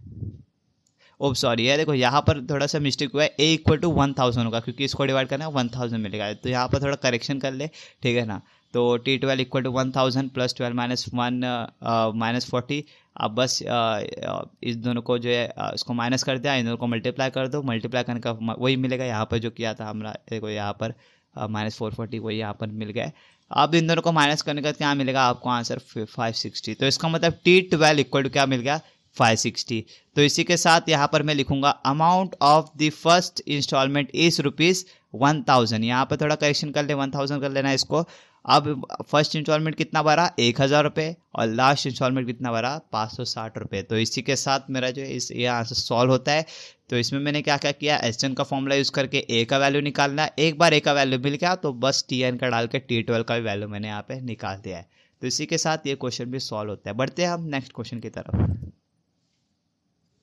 ओह सॉरी है, देखो यहाँ पर थोड़ा सा मिस्टेक हुआ है, ए इक्वल टू 1000 होगा क्योंकि इसको डिवाइड करना है 1000 मिलेगा, तो यहाँ पर थोड़ा करेक्शन कर ले, ठीक है ना। तो T12 इक्वल टू 1000 प्लस 12 -1 -40। अब बस इस दोनों को जो है इसको माइनस कर दिया, इन दोनों को मल्टीप्लाई कर दो, मल्टीप्लाई करने का वही मिलेगा यहाँ पर जो किया था हमारा, देखो यहाँ पर -440 वही यहाँ पर मिल गया। अब इन दोनों को माइनस करने का क्या मिलेगा आपको आंसर 560। तो इसका मतलब T12 इक्वल टू क्या मिल गया 560। तो इसी के साथ यहाँ पर मैं लिखूंगा amount of the first instalment is ₹1000। यहाँ पर थोड़ा करेक्शन कर ले, 1000 कर लेना इसको। अब फर्स्ट इंस्टॉलमेंट कितना भरा 1000 रुपये, और लास्ट इंस्टॉलमेंट कितना भरा 560 रुपये। तो इसी के साथ मेरा जो है ये आंसर सॉल्व होता है। तो इसमें मैंने क्या क्या किया, एसएन का फॉर्मूला यूज़ करके ए का वैल्यू निकालना है, एक बार ए का वैल्यू मिल गया तो बस टीएन का डाल के T12 का भी वैल्यू मैंने यहाँ पे निकाल दिया है। तो इसी के साथ ये क्वेश्चन भी सॉल्व होता है। बढ़ते हैं हम नेक्स्ट क्वेश्चन की तरफ।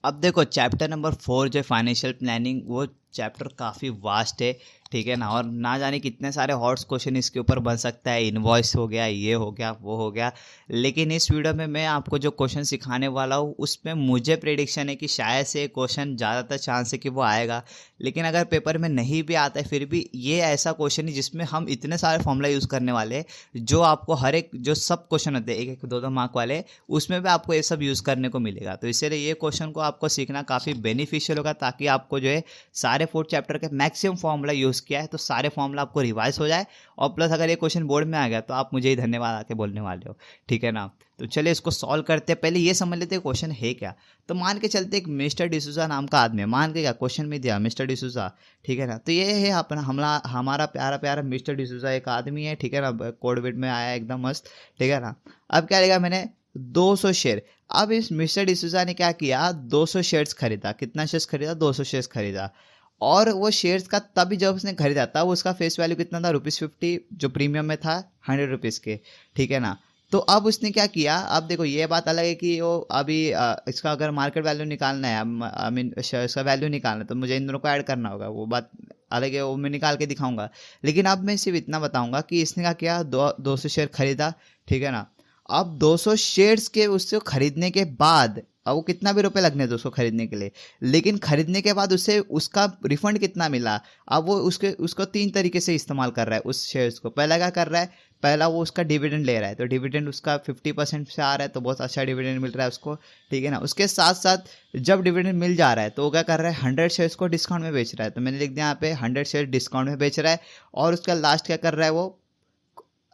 अब देखो चैप्टर नंबर 4 जो फाइनेंशियल प्लानिंग, वो चैप्टर काफ़ी वास्ट है, ठीक है ना, और ना जाने कितने सारे हॉट क्वेश्चन इसके ऊपर बन सकता है, इनवॉइस हो गया, ये हो गया, वो हो गया। लेकिन इस वीडियो में मैं आपको जो क्वेश्चन सिखाने वाला हूँ उसमें मुझे प्रेडिक्शन है कि शायद से क्वेश्चन ज़्यादातर चांस है कि वो आएगा, लेकिन अगर पेपर में नहीं भी आता है फिर भी ये ऐसा क्वेश्चन है जिसमें हम इतने सारे फॉर्मूला यूज़ करने वाले हैं जो आपको हर एक जो सब क्वेश्चन होते हैं 1 1 2 2 मार्क वाले, उसमें भी आपको ये सब यूज़ करने को मिलेगा। तो इसलिए ये क्वेश्चन को आपको सीखना काफ़ी बेनिफिशियल होगा, ताकि आपको जो है सारे 4 चैप्टर के मैक्सिमम फॉर्मूला यूज़ किया है तो सारे फॉर्मूला आपको रिवाइज हो जाए, और प्लस अगर ये क्वेश्चन बोर्ड में आ गया तो आप मुझे ही धन्यवाद आके बोलने वाले हो, ठीक है ना। तो चलिए इसको सॉल्व करते हैं। पहले ये समझ लेते हैं क्वेश्चन है क्या। तो मान के चलते एक मिस्टर डिसूजा नाम का आदमी है, मान के क्या क्वेश्चन में दिया मिस्टर डिसूजा, ठीक है ना। तो ये है अपना हमारा प्यारा प्यारा मिस्टर डिसूजा एक आदमी है, ठीक है ना, कोविड में आया एकदम मस्त, ठीक है ना। अब क्या लेगा मैंने 200 शेयर। अब इस मिस्टर डिसूजा ने क्या किया 200 शेयर्स खरीदा, कितना शेयर्स खरीदा 200 शेयर्स खरीदा, और वो शेयर्स का तभी जब उसने खरीदा तब उसका फेस वैल्यू कितना था ₹50, जो प्रीमियम में था ₹100 के, ठीक है ना। तो अब उसने क्या किया, अब देखो ये बात अलग है कि वो अभी इसका अगर मार्केट वैल्यू निकालना है, आई मीन इसका वैल्यू निकालना है तो मुझे इन दोनों को ऐड करना होगा, वो बात अलग है, वो मैं निकाल के दिखाऊंगा। लेकिन अब मैं सिर्फ इतना बताऊंगा कि इसने क्या किया, 200 शेयर खरीदा, ठीक है ना। अब 200 शेयर्स के उससे खरीदने के बाद, अब वो कितना भी रुपए लगने थे उसको खरीदने के लिए, लेकिन खरीदने के बाद उसे उसका रिफंड कितना मिला। अब वो उसको 3 तरीके से इस्तेमाल कर रहा है उस शेयर्स को। पहला क्या कर रहा है, पहला वो उसका डिविडेंड ले रहा है, तो डिविडेंड उसका 50% से आ रहा है, तो बहुत अच्छा डिविडेंड मिल रहा है उसको, ठीक है ना। उसके साथ साथ जब डिविडेंड मिल जा रहा है तो वो क्या कर रहा है, 100 शेयर्स को डिस्काउंट में बेच रहा है, तो मैंने लिख दिया यहाँ पे 100 शेयर डिस्काउंट में बेच रहा है। और उसका लास्ट क्या कर रहा है, वो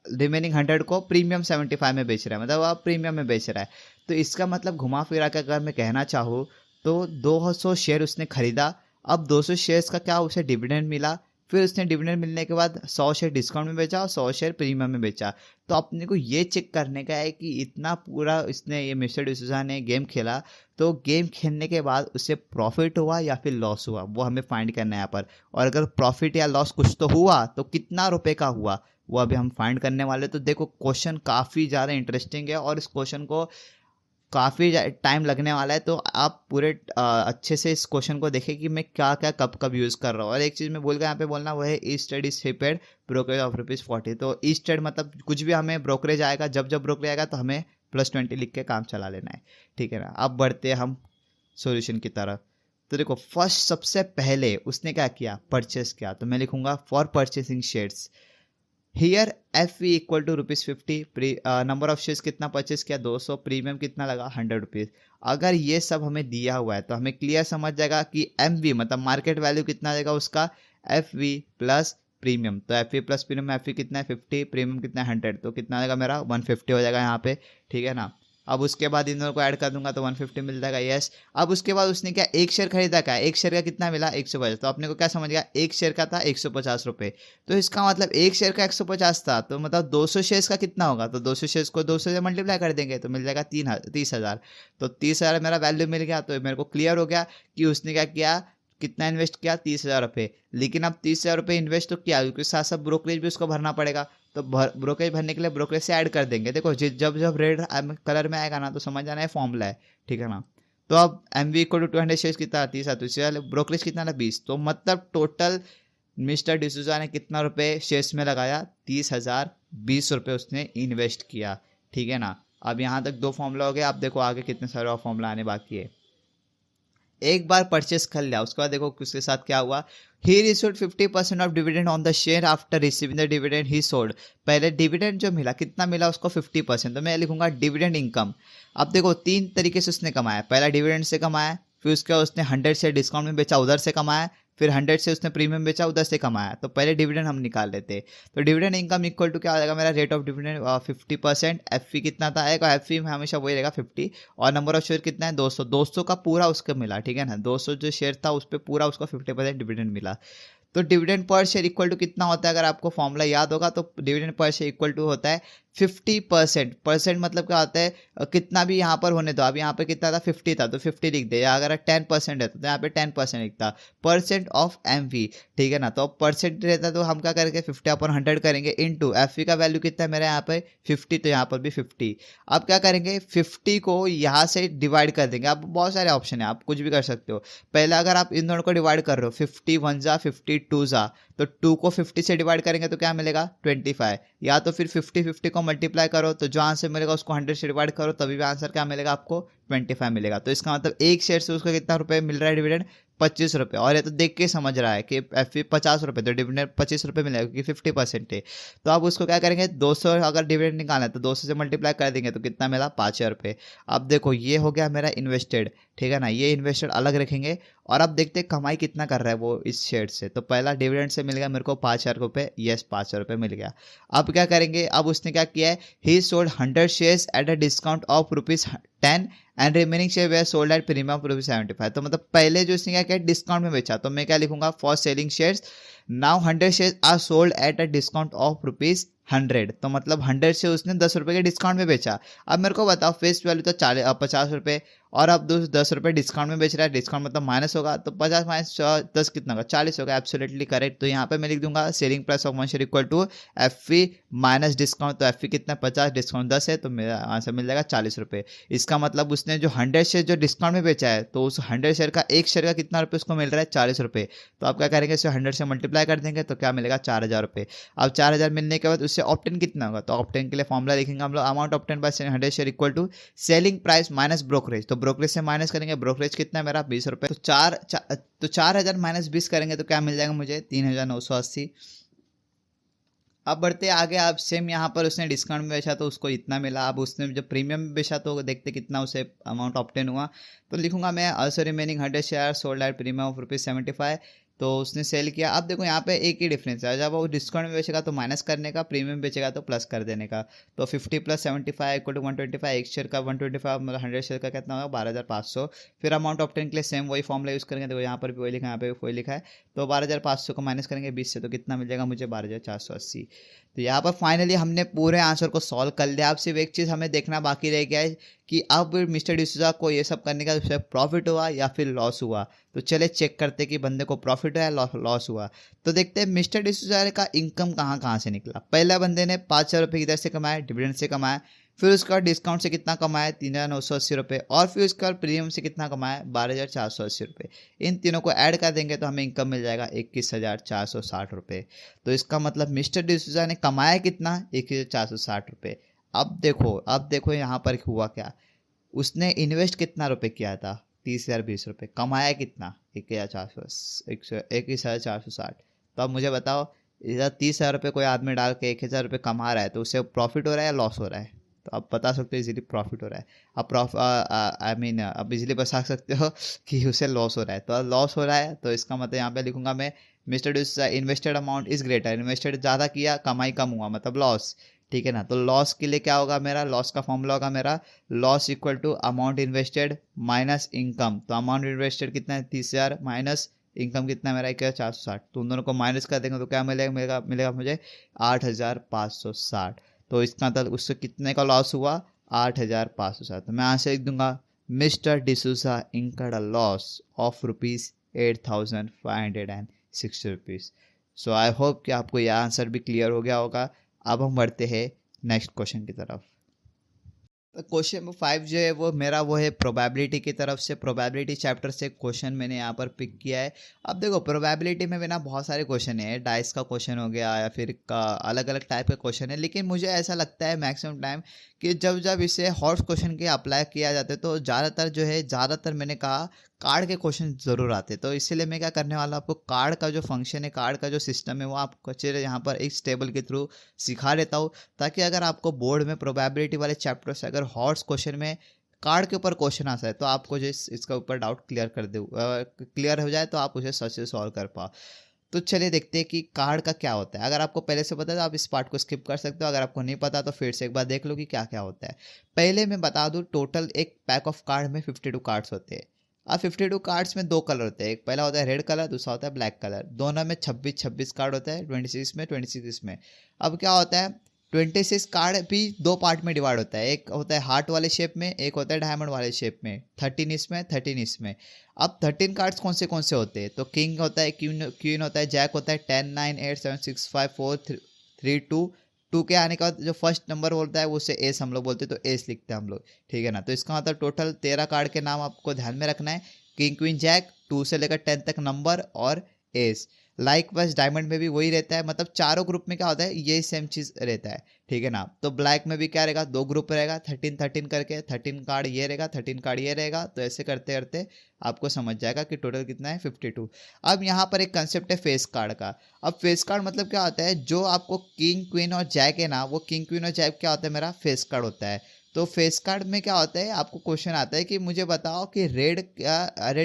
रिमेनिंग 100 को प्रीमियम 75 में बेच रहा है, मतलब आप प्रीमियम में बेच रहा है। तो इसका मतलब घुमा फिरा के अगर मैं कहना चाहूँ तो 200 शेयर उसने खरीदा, अब 200 शेयर्स का क्या उसे डिविडेंड मिला, फिर उसने डिविडेंड मिलने के बाद 100 शेयर डिस्काउंट में बेचा और 100 शेयर प्रीमियम में बेचा। तो अपने को ये चेक करने का है कि इतना पूरा इसने, ये मिस्टर डिसूजा ने गेम खेला, तो गेम खेलने के बाद उसे प्रॉफिट हुआ या फिर लॉस हुआ, वो हमें फाइंड करना है यहाँ पर। और अगर प्रॉफिट या लॉस कुछ तो हुआ तो कितना रुपए का हुआ, वो अभी हम फाइंड करने वाले। तो देखो क्वेश्चन काफ़ी ज़्यादा इंटरेस्टिंग है और इस क्वेश्चन को काफ़ी टाइम लगने वाला है, तो आप पूरे अच्छे से इस क्वेश्चन को देखें कि मैं क्या क्या कब कब यूज़ कर रहा हूँ। और एक चीज़ मैं बोल गया यहाँ पे बोलना, वो है each trade is prepaid brokerage of ₹40। तो ईच ट्रेड मतलब कुछ भी हमें ब्रोकरेज आएगा, जब जब ब्रोकरेज आएगा तो हमें +20 लिख के काम चला लेना है, ठीक है ना। अब बढ़ते हैं हम सॉल्यूशन की तरफ। तो देखो फर्स्ट सबसे पहले उसने क्या किया, परचेस किया, तो मैं लिखूंगा for purchasing shares here FV equal to ₹50। Number of shares कितना परचेस किया, 200, प्रीमियम कितना लगा, ₹100। अगर ये सब हमें दिया हुआ है तो हमें क्लियर समझ जाएगा कि MV मतलब मार्केट वैल्यू कितना जाएगा उसका, FV प्लस प्रीमियम। तो FV प्लस प्रीमियम, FV कितना है 50, प्रीमियम कितना है 100, तो कितना आएगा मेरा 150 हो जाएगा यहाँ पे, ठीक है ना। अब उसके बाद इन दोनों को ऐड कर दूंगा तो 150 मिल जाएगा, यस। अब उसके बाद उसने क्या, एक शेयर खरीदा, क्या एक शेयर का कितना मिला, 150। तो अपने को क्या समझ गया, एक शेयर का था 150 रुपये, तो इसका मतलब एक शेयर का 150 था, तो मतलब 200 शेयर्स का कितना होगा, तो 200 शेयर्स को 200 से मल्टीप्लाई कर देंगे तो मिल जाएगा 30,000। तो 30,000 मेरा वैल्यू मिल गया, तो मेरे को क्लियर हो गया कि उसने क्या किया, कितना इन्वेस्ट किया, 30,000 रुपये। लेकिन अब 30,000 रुपये इन्वेस्ट तो किया, उसके साथ साथ ब्रोकरेज भी उसको भरना पड़ेगा, तो ब्रोकरेज भरने के लिए ब्रोकरेज से ऐड कर देंगे। देखो जब जब रेड कलर में आएगा ना तो समझ जाना है फॉर्मूला है, ठीक है ना। तो अब MV इक्वल टू 200 शेयर्स कितना, 30,000, ब्रोकरेज कितना था 20, तो मतलब टोटल मिस्टर डिसूजा ने कितना रुपए शेयर्स में लगाया, 30,020 रुपये उसने इन्वेस्ट किया, ठीक है ना। अब यहाँ तक 2 फॉर्मूला हो गया, आप देखो आगे कितने सारे और फॉर्मूला आने बाकी है। एक बार परचेस कर लिया, उसके बाद देखो उसके साथ क्या हुआ, he received 50% of dividend on the share after receiving the dividend he sold. पहले डिविडेंड जो मिला कितना मिला उसको 50%, तो मैं लिखूंगा डिविडेंड इनकम। अब देखो 3 तरीके से उसने कमाया, पहला डिविडेंड से कमाया, फिर उसके बाद उसने 100 शेयर डिस्काउंट में बेचा, उधर से कमाया, फिर 100 से उसने प्रीमियम बेचा, उधर से कमाया। तो पहले डिविडेंड हम निकाल लेते, तो डिविडेंड इनकम इक्वल टू क्या हो जाएगा मेरा, रेट ऑफ डिविडेंड 50%, FV कितना था आएगा, FV में हमेशा वही रहेगा 50, और नंबर ऑफ शेयर कितना है 200, 200 का पूरा उसको मिला, ठीक है ना। 200 जो शेयर था उस पर पूरा उसको 50% डिविडेंड मिला। तो dividend per share equal to कितना होता है, अगर आपको फॉर्मूला याद होगा तो dividend per share equal to होता है 50%। परसेंट मतलब क्या होता है, कितना भी यहाँ पर होने दो, अब यहाँ पर कितना था 50 था तो 50 लिख दे, या अगर 10% है तो यहाँ पे 10% लिखता, परसेंट ऑफ MV, ठीक है ना। तो परसेंट रहता है तो हम क्या करेंगे 50/100 करेंगे इनटू FV का वैल्यू कितना है मेरा यहाँ पे 50, तो यहाँ पर भी 50। अब क्या करेंगे 50 को यहाँ से डिवाइड कर देंगे, अब बहुत सारे ऑप्शन है, आप कुछ भी कर सकते हो। पहले अगर आप इन दोनों को डिवाइड कर रहे हो 50 1 जा 50 2 जा, तो 2 को 50 से डिवाइड करेंगे तो क्या मिलेगा 25, या तो फिर 50 को मल्टीप्लाई करो तो जो आंसर मिलेगा उसको 100 से डिवाइड करो तभी भी आंसर क्या मिलेगा आपको 25 मिलेगा। तो इसका मतलब एक शेयर से उसको कितना रुपए मिल रहा है डिविडेंड, 25 रुपये। और ये तो देख के समझ रहा है कि FV 50 रुपये, तो डिविडेंड 25 रुपये मिलेगा क्योंकि 50% है। तो अब उसको क्या करेंगे 200 अगर डिविडेंड निकालना है तो 200 से मल्टीप्लाई कर देंगे तो कितना मिला 5,000 रुपये। अब देखो ये हो गया मेरा इन्वेस्टेड, ठीक है ना, ये इन्वेस्टेड अलग रखेंगे। और अब देखते हैं कमाई कितना कर रहा है वो इस शेयर से। तो पहला डिविडेंड से मिल गया मेरे को 5,000 रुपये, यस 5,000 रुपये मिल गया। अब क्या करेंगे, अब उसने क्या किया है, he sold 100 shares at a discount of ₹10 and remaining share were sold at premium of ₹75। तो मतलब पहले जो इसने क्या किया डिस्काउंट में बेचा, तो मैं क्या लिखूंगा for selling shares now 100 shares are sold at a discount of ₹100। तो मतलब 100 से उसने 10 रुपये के डिस्काउंट में बेचा। अब मेरे को बताओ फेस वैल्यू तो 50 रुपये, और अब 10 रुपये डिस्काउंट में बेच रहा है, डिस्काउंट मतलब माइनस होगा, तो 50 माइनस 10 कितना होगा 40 होगा, एब्सोल्युटली करेक्ट। तो यहाँ पे मैं लिख दूंगा selling price of 1 share equal to FV minus discount, तो एफ कितना 50, डिस्काउंट 10 है, तो मेरा आंसर मिल जाएगा 40 रुपये। इसका मतलब उसने जो 100 शेयर जो डिस्काउंट में बेचा है, तो उस 100 शेयर का एक शेयर का कितना रुपये उसको मिल रहा है, 40 रुपये। तो आप क्या करेंगे, इसे 100 से मल्टीप्लाई कर देंगे तो क्या मिलेगा, 4000 रुपये। अब 4000 मिलने के बाद उससे ऑप्टेन कितना होगा, तो ऑप्टेन के लिए फॉर्मूला लिखेंगे हम लोग, amount obtained by 100 share equal to selling price minus brokerage. तो ब्रोकरेज से माइनस करेंगे, ब्रोकरेज कितना है मेरा 20 रुपये, तो 4000 माइनस 20 करेंगे तो क्या मिल जाएगा मुझे, 3980। अब बढ़ते आगे, आप सेम यहाँ पर उसने डिस्काउंट में बेचा तो उसको इतना मिला। अब उसने जब प्रीमियम में बेचा तो देखते कितना उसे अमाउंट ऑप्टेन हुआ। तो लिखूंगा मैं also remaining 100 share sold at premium of ₹75। तो उसने सेल किया। अब देखो यहाँ पे एक ही डिफरेंस है, जब वो डिस्काउंट में बेचेगा तो माइनस करने का, प्रीमियम बेचेगा तो प्लस कर देने का। तो 50 + 75 = 125। एक शेयर का 125 मतलब 100 शेयर का कितना होगा, 12500। फिर अमाउंट ऑप्टेन के लिए सेम वही फॉर्मूला यूज़ करेंगे। देखो यहाँ पर भी वही लिखा है, यहाँ पे भी वही लिखा है। तो 12500 को माइनस करेंगे 20 से, तो कितना मिल जाएगा मुझे, 12480। तो यहाँ पर फाइनली हमने पूरे आंसर को सॉल्व कर लिया। अब सिर्फ एक चीज़ हमें देखना बाकी रह गया है कि अब मिस्टर डिसूजा को ये सब करने का प्रॉफिट हुआ या फिर लॉस हुआ। तो चले चेक करते कि बंदे को प्रॉफिट हुआ या लॉस हुआ। तो देखते हैं मिस्टर डिसूजा का इनकम कहाँ कहाँ से निकला। पहला बंदे ने 5000 रुपये इधर से कमाए, डिविडेंड से कमाया। फिर उसका डिस्काउंट से कितना कमाया, 3980 रुपये। और फिर उसका प्रीमियम से कितना कमाया, 12480 रुपये। इन तीनों को ऐड कर देंगे तो हमें इनकम मिल जाएगा 21460 रुपये। तो इसका मतलब मिस्टर डिसूजा ने कमाया कितना, 1460 रुपये। अब देखो यहाँ पर हुआ क्या, उसने इन्वेस्ट कितना रुपए किया था, 30,000 20 रुपये, कमाया कितना, 1460। तो अब मुझे बताओ, इधर 30,000 रुपये कोई आदमी डाल के 1000 रुपये कमा रहा है, तो उसे प्रॉफिट हो रहा है या लॉस हो रहा है। तो आप बता सकते हो इजीली प्रॉफिट हो रहा है। अब अब इजीली बता सकते हो कि उसे लॉस हो रहा है। तो लॉस हो रहा है तो इसका मतलब यहाँ पे लिखूंगा मैं, mister D'Souza invested amount is greater. Invested ज़्यादा किया, कमाई कम हुआ, मतलब लॉस। ठीक है ना। तो लॉस के लिए क्या होगा मेरा, लॉस का फॉर्मूला होगा मेरा, loss equal to amount invested minus income. तो अमाउंट इन्वेस्टेड कितना है, 30,000 माइनस इनकम कितना है मेरा, 1460। तो उन दोनों को माइनस कर देंगे तो क्या मिलेगा मुझे 8560। तो इसका मतलब उससे कितने का लॉस हुआ, 8560। तो मैं आंसर लिख दूंगा, mister D'Souza incurred a loss of ₹8,560। So I hope कि आपको यह आंसर भी क्लियर हो गया होगा। अब हम बढ़ते हैं नेक्स्ट क्वेश्चन की तरफ। क्वेश्चन नंबर 5 जो है वो है प्रोबेबिलिटी की तरफ से। प्रोबेबिलिटी चैप्टर से क्वेश्चन मैंने यहाँ पर पिक किया है। अब देखो प्रोबेबिलिटी में ना बहुत सारे क्वेश्चन है, डाइस का क्वेश्चन हो गया या फिर अलग अलग टाइप के क्वेश्चन है। लेकिन मुझे ऐसा लगता है मैक्सिमम टाइम कि जब इसे हॉर्स क्वेश्चन के अप्लाई किया जाता है तो ज़्यादातर मैंने कहा कार्ड के क्वेश्चन ज़रूर आते। तो इसीलिए मैं क्या करने वाला हूँ, आपको कार्ड का जो फंक्शन है, कार्ड का जो सिस्टम है, वो आपको अच्छे यहाँ पर इस टेबल के थ्रू सिखा देता हूँ, ताकि अगर आपको बोर्ड में प्रोबेबिलिटी वाले चैप्टर से अगर हॉर्स क्वेश्चन में कार्ड के ऊपर क्वेश्चन आता है तो आपको जो इसका ऊपर डाउट क्लियर हो जाए तो आप उसे सच से सॉल्व कर पाओ। तो चलिए देखते हैं कि कार्ड का क्या होता है। अगर आपको पहले से पता है तो आप इस पार्ट को स्किप कर सकते हो, अगर आपको नहीं पता तो फिर से एक बार देख लो कि क्या क्या होता है। पहले मैं बता दूं, टोटल एक पैक ऑफ कार्ड में 52 कार्ड्स होते हैं। अब 52 कार्ड्स में दो कलर होते हैं, एक पहला होता है रेड कलर, दूसरा होता है ब्लैक कलर। दोनों में 26 कार्ड होता है, 26 में 26 इसमें। अब क्या होता है, 26 कार्ड भी दो पार्ट में डिवाइड होता है, एक होता है हार्ट वाले शेप में, एक होता है डायमंड वाले शेप में। 13 इसमें 13 इसमें। अब 13 कार्ड्स कौन से होते हैं, तो किंग होता है, क्वीन होता है, जैक होता है, 10 9 8 7 6 5 4 3 2 के आने का जो फर्स्ट नंबर बोलता है वो उसे एस हम लोग बोलते हैं, तो एस लिखते हैं हम लोग। ठीक है ना। तो इसका मतलब टोटल 13 कार्ड के नाम आपको ध्यान में रखना है, किंग क्वीन जैक, 2 से लेकर 10 तक नंबर और एस। लाइक वाइज डायमंड में भी वही रहता है, मतलब चारों ग्रुप में क्या होता है, यही सेम चीज़ रहता है। ठीक है ना। तो ब्लैक में भी क्या रहेगा, दो ग्रुप रहेगा, 13 13 करके, 13 कार्ड ये रहेगा, 13 कार्ड ये रहेगा। तो ऐसे करते करते आपको समझ जाएगा कि टोटल कितना है, 52। अब यहाँ पर एक कंसेप्ट है फेस कार्ड का। अब फेस कार्ड मतलब क्या होता है, जो आपको किंग क्वीन और जैक है ना, वो किंग क्वीन और जैक क्या होता है, मेरा फेस कार्ड होता है। तो फेस कार्ड में क्या होता है, आपको क्वेश्चन आता है कि मुझे बताओ कि रेड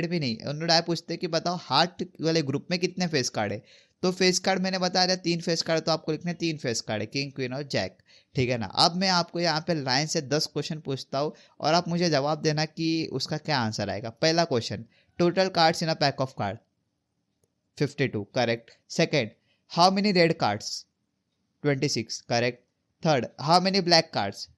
भी नहीं, उन्होंने पूछते हैं कि बताओ हार्ट वाले ग्रुप में कितने फेस कार्ड है। तो फेस कार्ड मैंने बताया था 3 फेस कार्ड, तो आपको लिखना है 3 फेस कार्ड है, किंग क्वीन और जैक। ठीक है ना। अब मैं आपको यहाँ पे लाइन से 10 क्वेश्चन पूछता हूँ और आप मुझे जवाब देना कि उसका क्या आंसर आएगा। पहला question, total cards in a pack of card, 52 correct. Second, how many red cards, 26 correct. Third, how many black cards,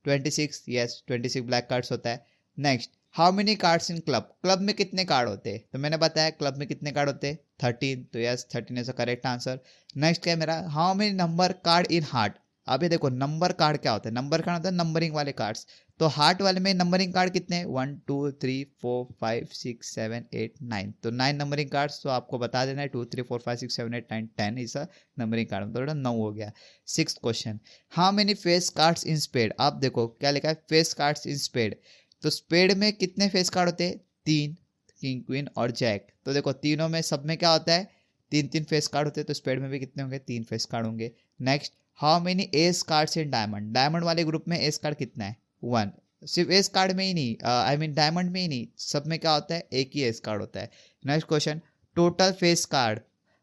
26 yes, 26 black cards होता है। Next, how many cards in club, club में कितने card होते हैं, तो मैंने बताया club में कितने कार्ड होते हैं, 13, तो yes 13 is the correct answer. Next क्या है मेरा, how many number card in heart. अभी देखो नंबर कार्ड क्या होता है, नंबर कार्ड होता है नंबरिंग वाले कार्ड्स। तो हार्ट वाले में नंबरिंग कार्ड कितने हैं, 1 2 3 4 5 6 7 8 9, तो 9 नंबरिंग कार्ड्स। तो आपको बता देना है 2 3 4 5 6 7 8 9 10 इज अ नंबरिंग कार्ड, तो 9 हो गया। 6th question, how many face cards in spade. आप देखो क्या लिखा है, फेस कार्ड्स इन स्पेड। तो स्पेड में कितने फेस कार्ड होते हैं, 3, किंग क्वीन और जैक। तो देखो तीनों में सब में क्या होता है, 3 3 फेस कार्ड होते हैं, तो स्पेड में भी कितने होंगे, 3 फेस कार्ड होंगे। Next, how many S cards in diamond. Diamond वाले ग्रुप में एस कार्ड कितना है, 1। सिर्फ एस कार्ड में ही नहीं, आई मीन डायमंड में ही नहीं, सब में क्या होता है, एक ही एस कार्ड होता है। Next question, total face card.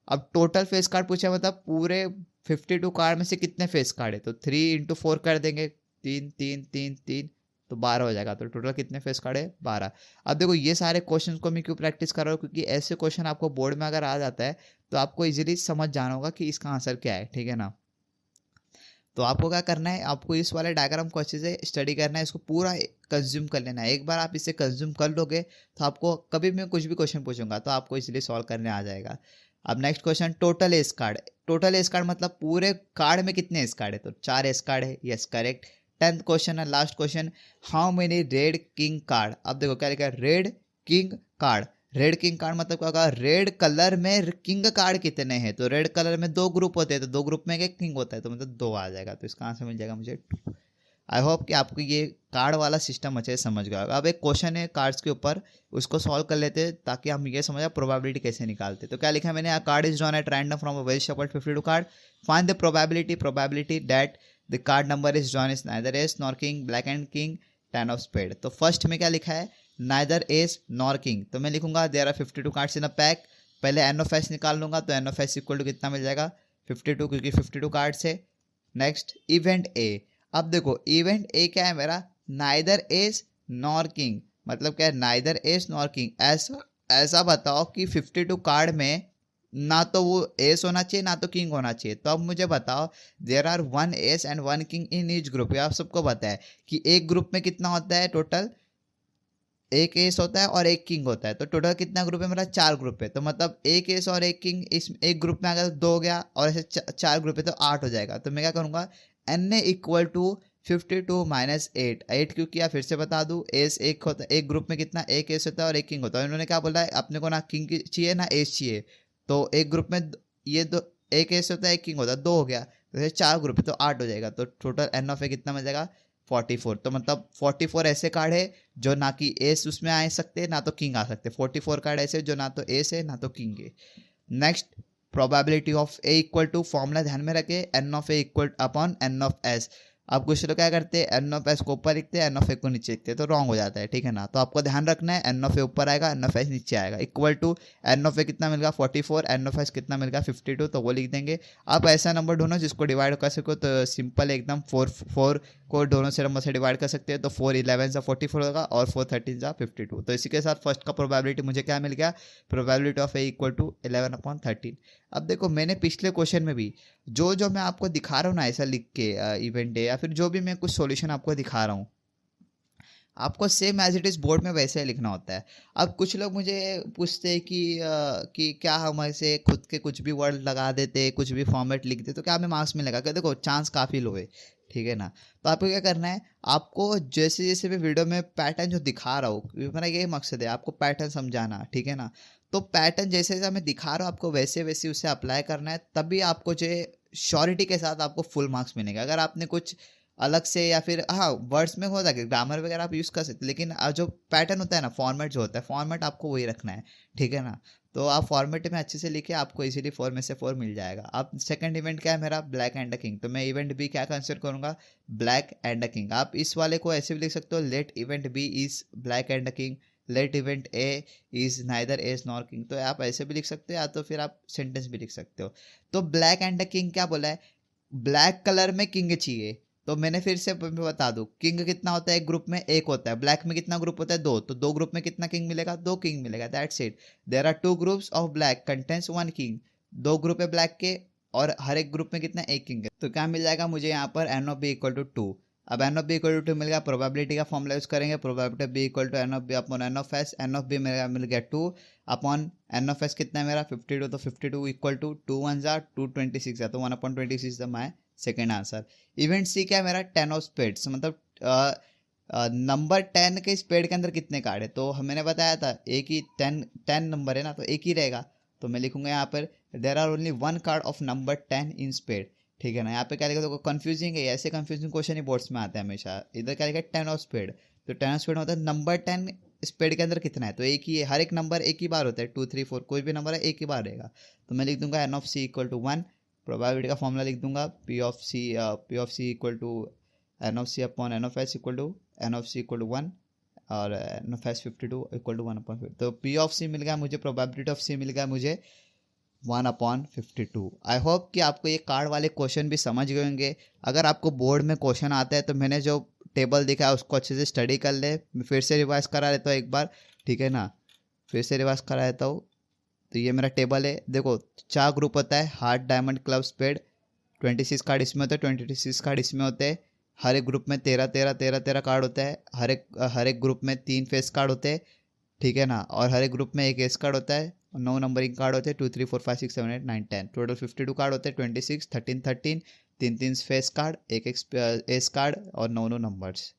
अब टोटल फेस कार्ड पूछा मतलब पूरे 52 कार्ड में से कितने फेस कार्ड है, तो 3 इंटू 4 कर देंगे, 3 3 3 3, तो 12 हो जाएगा। तो टोटल कितने फेस कार्ड है, 12। अब देखो ये सारे क्वेश्चन को मैं क्यों प्रैक्टिस कर रहा हूँ, क्योंकि ऐसे क्वेश्चन आपको बोर्ड में अगर आ जाता है तो आपको इजीली समझ जाना होगा कि इसका आंसर क्या है, ठीक है ना। तो आपको क्या करना है, आपको इस वाले डायग्राम को अच्छे से स्टडी करना है, इसको पूरा कंज्यूम कर लेना है। एक बार आप इसे कंज्यूम कर लोगे तो आपको कभी मैं कुछ भी क्वेश्चन पूछूंगा तो आपको इसलिए सॉल्व करने आ जाएगा। अब next question, total S card. Total S card मतलब पूरे कार्ड में कितने एस कार्ड है, तो 4 एस कार्ड है, यस करेक्ट। 10th क्वेश्चन है, last question, how many red king card. अब देखो क्या लिखा है, red king card. Red king card मतलब क्या होगा, रेड कलर में किंग कार्ड कितने हैं, तो रेड कलर में 2 ग्रुप होते हैं, तो 2 ग्रुप में एक किंग होता है, तो मतलब 2 आ जाएगा। तो इसका आंसर मिल जाएगा मुझे 2। आई होप कि आपको ये कार्ड वाला सिस्टम अच्छे से समझ गया होगा। अब एक क्वेश्चन है कार्ड्स के ऊपर, उसको सॉल्व कर लेते हैं ताकि हम ये समझ प्रोबेबिलिटी कैसे निकालते। तो क्या लिखा है मैंने, card is drawn at random from a very shuffled 52 card, find the probability that the card number is drawn is neither ace nor king, black and king, 10 of spade. तो फर्स्ट में क्या लिखा है, नाइदर एस नॉर किंग, तो मैं लिखूंगा there are 52 cards in a pack. पहले n of S निकाल लूंगा, तो n of S equal to कितना मिल जाएगा, 52, क्योंकि 52 कार्ड्स है। Next, event A. अब देखो इवेंट ए क्या है मेरा, नाइदर एस नॉर किंग, मतलब क्या है, नाइदर एस नॉर किंग। ऐसा ऐसा बताओ कि 52 कार्ड में ना तो वो एस होना चाहिए ना तो किंग होना चाहिए। तो अब मुझे बताओ, there are 1 ace and 1 king in each group. आप सबको पता है कि एक ग्रुप में कितना होता है, टोटल एक एस होता है और एक किंग होता है। तो टोटल कितना ग्रुप है मेरा, 4 ग्रुप है। तो मतलब एक एस और एक किंग इस एक ग्रुप में अगर 2 हो गया और ऐसे 4 ग्रुप है तो 8 हो जाएगा। तो मैं क्या करूँगा, n A equal to 52 minus 8। 8 क्यों किया फिर से बता दूँ, एस एक होता है, एक ग्रुप में कितना, एक एस होता है और एक किंग होता है। इन्होंने क्या बोला है, अपने को ना किंग चाहिए ना एस चाहिए। तो एक ग्रुप में ये दो, एक एस होता है एक किंग होता है, 2 हो गया, तो ऐसे 4 ग्रुप है तो 8 हो जाएगा। तो टोटल एन ऑफ ए कितना मिल जाएगा, 44। तो मतलब 44 ऐसे कार्ड है जो ना कि एस उसमें आ सकते ना तो किंग आ सकते। 44 कार्ड ऐसे जो ना तो एस है ना तो किंग है। Next, probability of A equal to, formula ध्यान में रखे, n of A equal upon n of S. अब कुछ लोग क्या करते हैं, एन ऑफ एस को ऊपर लिखते हैं, एन ऑफ ए को नीचे लिखते हैं, तो रॉन्ग हो जाता है, ठीक है ना। तो आपको ध्यान रखना है, एन ऑफ ए ऊपर आएगा, एन ऑफ एस नीचे आएगा। इक्वल टू एन ऑफ ए कितना मिलेगा 44, एन ऑफ एस कितना मिलेगा 52, तो वो लिख देंगे। आप ऐसा नंबर ढूंढो जिसको डिवाइड कर सको, तो सिंपल एकदम 4 को दोनों से नंबर से डिवाइड कर सकते हैं। तो 4 11 से 44 होगा और 4 13 से 52। तो इसी के साथ फर्स्ट का प्रोबेबिलिटी मुझे क्या मिल गया, probability of A equal to 11/13। अब देखो मैंने पिछले क्वेश्चन में भी जो मैं आपको दिखा रहा हूँ ना ऐसा लिख के इवेंट है या फिर जो भी मैं कुछ सॉल्यूशन आपको दिखा रहा हूँ, आपको same as it is board में वैसे ही लिखना होता है। अब कुछ लोग मुझे पूछते हैं कि क्या हम ऐसे खुद के कुछ भी वर्ड लगा देते, कुछ भी फॉर्मेट लिख देते तो क्या हमें मार्क्स मिलेगा, क्या देखो चांस काफ़ी लो है, ठीक है ना। तो आपको क्या करना है, आपको जैसे जैसे मैं वीडियो में पैटर्न जो दिखा रहा हूँ, मेरा यही मकसद है आपको पैटर्न समझाना, ठीक है ना। तो पैटर्न जैसे जैसे मैं दिखा रहा हूँ आपको वैसे वैसे उसे अप्लाई करना है, तभी आपको जो श्योरिटी के साथ आपको फुल मार्क्स मिलेगा। अगर आपने कुछ अलग से या फिर हाँ वर्ड्स में होता है ग्रामर वगैरह आप यूज़ कर सकते, लेकिन जो पैटर्न होता है ना, फॉर्मेट जो होता है, फॉर्मेट आपको वही रखना है, ठीक है ना। तो आप फॉर्मेट में अच्छे से लिखे, आपको इजीली 4 में से 4 मिल जाएगा। अब सेकंड इवेंट क्या है मेरा, ब्लैक एंड द किंग। तो मैं इवेंट बी क्या कंसिडर करूँगा, ब्लैक एंड द किंग। आप इस वाले को ऐसे भी लिख सकते हो, let event B is black and the king, let event A is neither ace nor king. तो आप ऐसे भी लिख सकते हो या तो फिर आप सेंटेंस भी लिख सकते हो। तो ब्लैक एंड द किंग क्या बोला है, ब्लैक कलर में किंग चाहिए। तो मैंने फिर से बता दूं, किंग कितना होता है, एक ग्रुप में एक होता है। ब्लैक में कितना ग्रुप होता है, 2, तो 2 ग्रुप में कितना किंग मिलेगा, 2 किंग मिलेगा, that's it. There are 2 groups of black contains 1 king. 2 group है ब्लैक के और हर एक ग्रुप में कितना, एक किंग है। तो क्या मिल जाएगा मुझे यहाँ पर, n of B equal to 2। अब n of B equal to मिल गया, प्रोबेबिलिटी का फॉर्मूला यूज करेंगे, probability B equal to n of B upon n of S, n of B मिल गया 2 अपॉन एन ऑफ एस कितना है मेरा 52, तो 52 इक्वल टू 2 1 जार 226 है, तो 1 upon 26 my second answer. Event C क्या है मेरा 10 ऑफ स्पेड्स, मतलब नंबर 10 के स्पेड के अंदर कितने कार्ड है, तो मैंने बताया था एक ही 10 नंबर है ना, तो एक ही रहेगा, तो मैं लिखूंगा यहाँ पर there are only 1 card of number 10 in spade, ठीक है ना। यहाँ पे क्या लिखा, तो कंफ्यूजिंग है, ऐसे कंफ्यूजिंग क्वेश्चन ही बोर्ड्स में आते हैं हमेशा। इधर क्या लिखा 10 ऑफ स्पेड, तो 10 ऑफ स्पेड मतलब नंबर 10 स्पेड के अंदर कितना है, तो एक ही है, हर एक नंबर एक ही बार होता है, 2 3 4 कोई भी नंबर है एक ही बार रहेगा, तो मैं लिख दूंगा n of C equal to 1, probability का फॉर्मूला लिख दूंगा P of C equal to n of C upon n of S equal to n of C equal to 1 और n of S 52 equal to 1 upon 50, तो P of सी मिल गया मुझे, probability of सी मिल गया मुझे 1 upon 52। I hope कि आपको ये card वाले क्वेश्चन भी समझ गए होंगे। अगर आपको बोर्ड में क्वेश्चन आता है तो मैंने जो टेबल दिखा है उसको अच्छे से स्टडी कर ले, मैं फिर से रिवाइज करा लेता हूँ एक बार, ठीक है ना, फिर से रिवाइज करा लेता हूँ। तो ये मेरा टेबल है, देखो 4 ग्रुप होता है, heart diamond club spade, 26 card इसमें होते हैं, 26 कार्ड इसमें होते हैं, हर एक ग्रुप में 13 कार्ड होता है, हर एक ग्रुप में 3 फेस कार्ड होते हैं, ठीक है ना, और हर एक ग्रुप में एक एस कार्ड होता है, 9 नंबरिंग कार्ड होते हैं, 2 3 4 5 6 7 8 9 10, टोटल 52 कार्ड होते हैं, 26 13 13, 3 फेस कार्ड, एक एस कार्ड और 9 नंबर्स।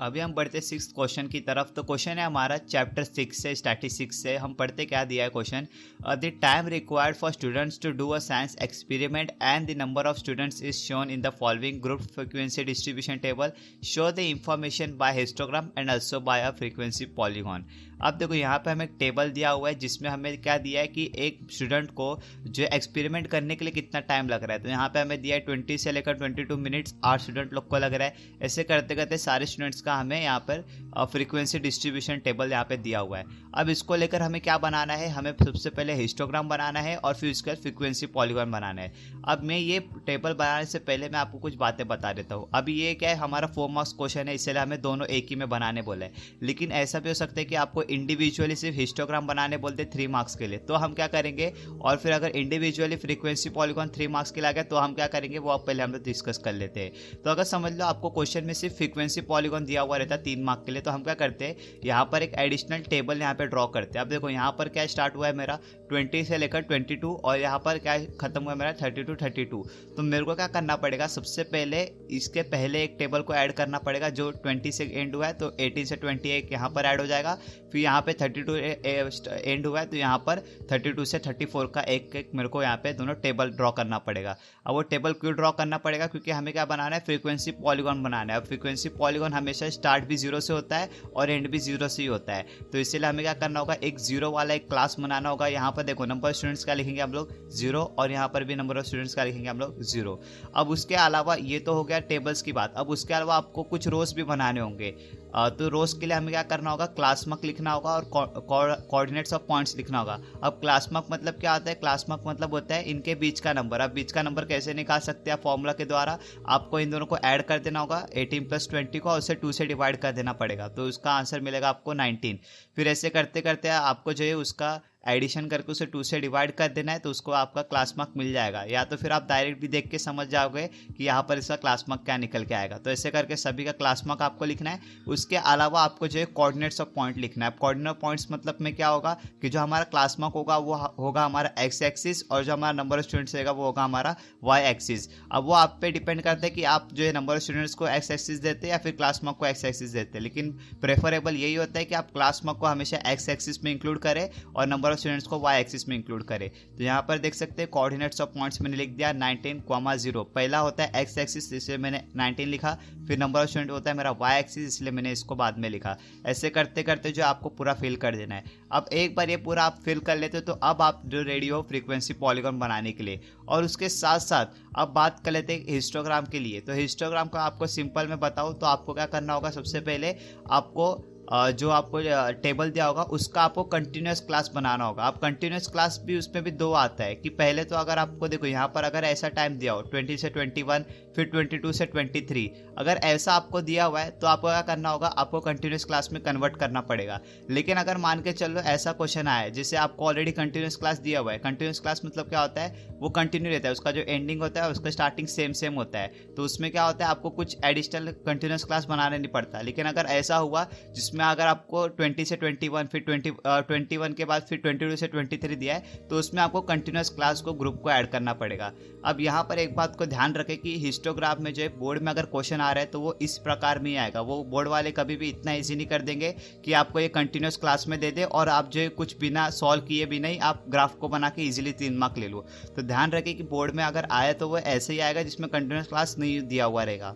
अभी हम बढ़ते 6th क्वेश्चन की तरफ। तो क्वेश्चन है हमारा चैप्टर 6 से, स्टैटिस्टिक्स से। हम पढ़ते क्या दिया है question, the time required for students to do a science experiment and the number of students is shown in the following group frequency distribution table, show the information by histogram and also by a frequency polygon. अब देखो यहाँ पे हमें एक table दिया हुआ है जिसमें हमें क्या दिया है कि एक स्टूडेंट को जो एक्सपेरिमेंट करने के लिए कितना टाइम लग रहा है, तो यहाँ पे हमें दिया है 20 से लेकर 22 मिनट्स 8 स्टूडेंट लोग को लग रहा है। ऐसे करते करते सारे स्टूडेंट्स का हमें यहाँ पर फ्रीक्वेंसी डिस्ट्रीब्यूशन टेबल यहाँ पे दिया हुआ है। अब इसको लेकर हमें क्या बनाना है, हमें सबसे पहले हिस्टोग्राम बनाना है और फिर उसके बाद फ्रीक्वेंसी पॉलीगॉन बनाना है। अब मैं ये टेबल बनाने से पहले मैं आपको कुछ बातें बता देता हूँ। अभी ये क्या है, हमारा 4 मार्क्स क्वेश्चन है, इसलिए हमें दोनों एक ही में बनाने बोले हैं, लेकिन ऐसा भी हो सकता है कि आपको इंडिविजुअली सिर्फ हिस्टोग्राम बनाने बोलते 3 मार्क्स के लिए, तो हम क्या करेंगे, और फिर अगर इंडिविजुअली फ्रीक्वेंसी पॉलीगॉन 3 मार्क्स के लिए आ गया तो हम क्या करेंगे वो पहले हम लोग डिस्कस कर लेते हैं। तो अगर समझ लो आपको क्वेश्चन में सिर्फ फ्रीक्वेंसी पॉलीगॉन दिया हुआ रहता है 3 मार्क्स के लिए, तो हम क्या करते हैं यहाँ पर एक एडिशनल टेबल यहाँ पे ड्रॉ करते हैं। अब देखो यहाँ पर क्या स्टार्ट हुआ है मेरा 20 से लेकर 22 और यहाँ पर क्या खत्म हुआ है मेरा 32। तो मेरे को क्या करना पड़ेगा, सबसे पहले इसके पहले एक टेबल को ऐड करना पड़ेगा जो 20 से एंड हुआ है, तो 18 से 21 यहाँ पर ऐड हो जाएगा। फिर यहाँ पे 32 एंड हुआ है तो यहाँ पर 32 से 34 का एक मेरे को यहाँ पे दोनों टेबल ड्रॉ करना पड़ेगा। अब वो टेबल क्यों ड्रॉ करना पड़ेगा, क्योंकि हमें क्या बनाना है, फ्रीक्वेंसी पॉलीगॉन बनाना है। अब फ्रीक्वेंसी पॉलीगॉन हमेशा स्टार्ट भी 0 से होता है और एंड भी 0 से ही होता है, तो इसीलिए हमें क्या करना होगा, एक 0 वाला एक क्लास बनाना होगा। यहाँ पर देखो नंबर ऑफ स्टूडेंट्स का लिखेंगे हम लोग 0 और यहाँ पर भी नंबर ऑफ स्टूडेंट्स का लिखेंगे हम लोग 0। अब उसके अलावा ये तो हो गया टेबल्स की बात। अब उसके अलावा आपको कुछ रोज भी बनाने होंगे, तो रोज के लिए हमें क्या करना होगा, क्लास मार्क लिखना होगा और कोऑर्डिनेट्स ऑफ पॉइंट्स लिखना होगा। अब क्लास मार्क मतलब क्या होता है, क्लास मार्क मतलब होता है इनके बीच का नंबर। अब बीच का नंबर कैसे निकाल सकते हैं, फॉर्मूला के द्वारा आपको इन दोनों को ऐड कर देना होगा, 18 + 20 को, उसे 2 से डिवाइड कर देना पड़ेगा, तो उसका आंसर मिलेगा आपको 19। फिर ऐसे करते करते आपको जो है उसका एडिशन करके उसे 2 से डिवाइड कर देना है, तो उसको आपका क्लास मार्क मिल जाएगा। या तो फिर आप डायरेक्ट भी देख के समझ जाओगे कि यहाँ पर इसका क्लास मार्क क्या निकल के आएगा। तो ऐसे करके सभी का क्लास मार्क आपको लिखना है। उसके अलावा आपको जो है कोऑर्डिनेट्स ऑफ पॉइंट लिखना है। कोऑर्डिनेट पॉइंट्स मतलब में क्या होगा कि जो हमारा क्लास मार्क होगा वो होगा हमारा एक्स एक्सिस और जो हमारा नंबर ऑफ स्टूडेंट्स रहेगा वो होगा हमारा वाई एक्सिस। अब वो आप पे डिपेंड करता है कि आप जो है नंबर ऑफ स्टूडेंट्स को एक्स एक्सिस देते हैं या फिर क्लास मार्क को एक्स एक्सिस देते हैं, लेकिन प्रेफरेबल यही होता है कि आप क्लास मार्क को हमेशा एक्स एक्सिस में इंक्लूड करें और नंबर ऑफ स्टूडेंट्स को वाई एक्सिस में इंक्लूड करें। तो यहाँ पर देख सकते हैं कोऑर्डिनेट्स ऑफ पॉइंट्स मैंने लिख दिया 19,0। पहला होता है एक्स एक्सिस इसलिए मैंने 19 लिखा, फिर नंबर ऑफ स्टूडेंट होता है मेरा वाई एक्सिस इसलिए मैंने इसको बाद में लिखा। ऐसे करते करते जो आपको पूरा फिल कर देना है। अब एक बार ये पूरा आप फिल कर लेते हो तो अब आप जो रेडी हो फ्रीक्वेंसी पॉलीगॉन बनाने के लिए। और उसके साथ साथ अब बात कर लेते हैं हिस्टोग्राम के लिए। तो हिस्टोग्राम का आपको सिंपल में बताऊँ तो आपको क्या करना होगा, सबसे पहले आपको जो आपको टेबल दिया होगा उसका आपको कंटिन्यूस क्लास बनाना होगा। अब कंटिन्यूस क्लास भी उसमें भी दो आता है कि पहले तो अगर आपको देखो यहाँ पर अगर ऐसा टाइम दिया हो 20 से 21, फिर 22 से 23, अगर ऐसा आपको दिया हुआ है तो आपको क्या करना होगा, आपको कंटिन्यूस क्लास में कन्वर्ट करना पड़ेगा। लेकिन अगर मान के चलो ऐसा क्वेश्चन आया है जिससे आपको ऑलरेडी कंटिन्यूस क्लास दिया हुआ है, कंटिन्यूस क्लास मतलब क्या होता है, वो कंटिन्यू रहता है, उसका जो एंडिंग होता है उसका स्टार्टिंग सेम सेम होता है, तो उसमें क्या होता है आपको कुछ एडिशनल कंटिन्यूस क्लास बनाना नहीं पड़ता। लेकिन अगर ऐसा हुआ जिसमें अगर आपको 20 से 21, फिर 21 के बाद फिर 22 से 23 दिया है, तो उसमें आपको कंटिन्यूस क्लास को ग्रुप को ऐड करना पड़ेगा। अब यहाँ पर एक बात को ध्यान रखें कि हिस्टोग्राफ में जो है बोर्ड में अगर क्वेश्चन आ रहा है तो वो इस प्रकार में ही आएगा। वो बोर्ड वाले कभी भी इतना ईजी नहीं कर देंगे कि आपको ये कंटिन्यूस क्लास में दे दे और आप जो कुछ बिना सॉल्व किए भी नहीं आप ग्राफ को बना के इजीली 3 मार्क ले लो। तो ध्यान रखें कि बोर्ड में अगर आया तो वो ऐसे ही आएगा जिसमें कंटिन्यूस क्लास नहीं दिया हुआ रहेगा।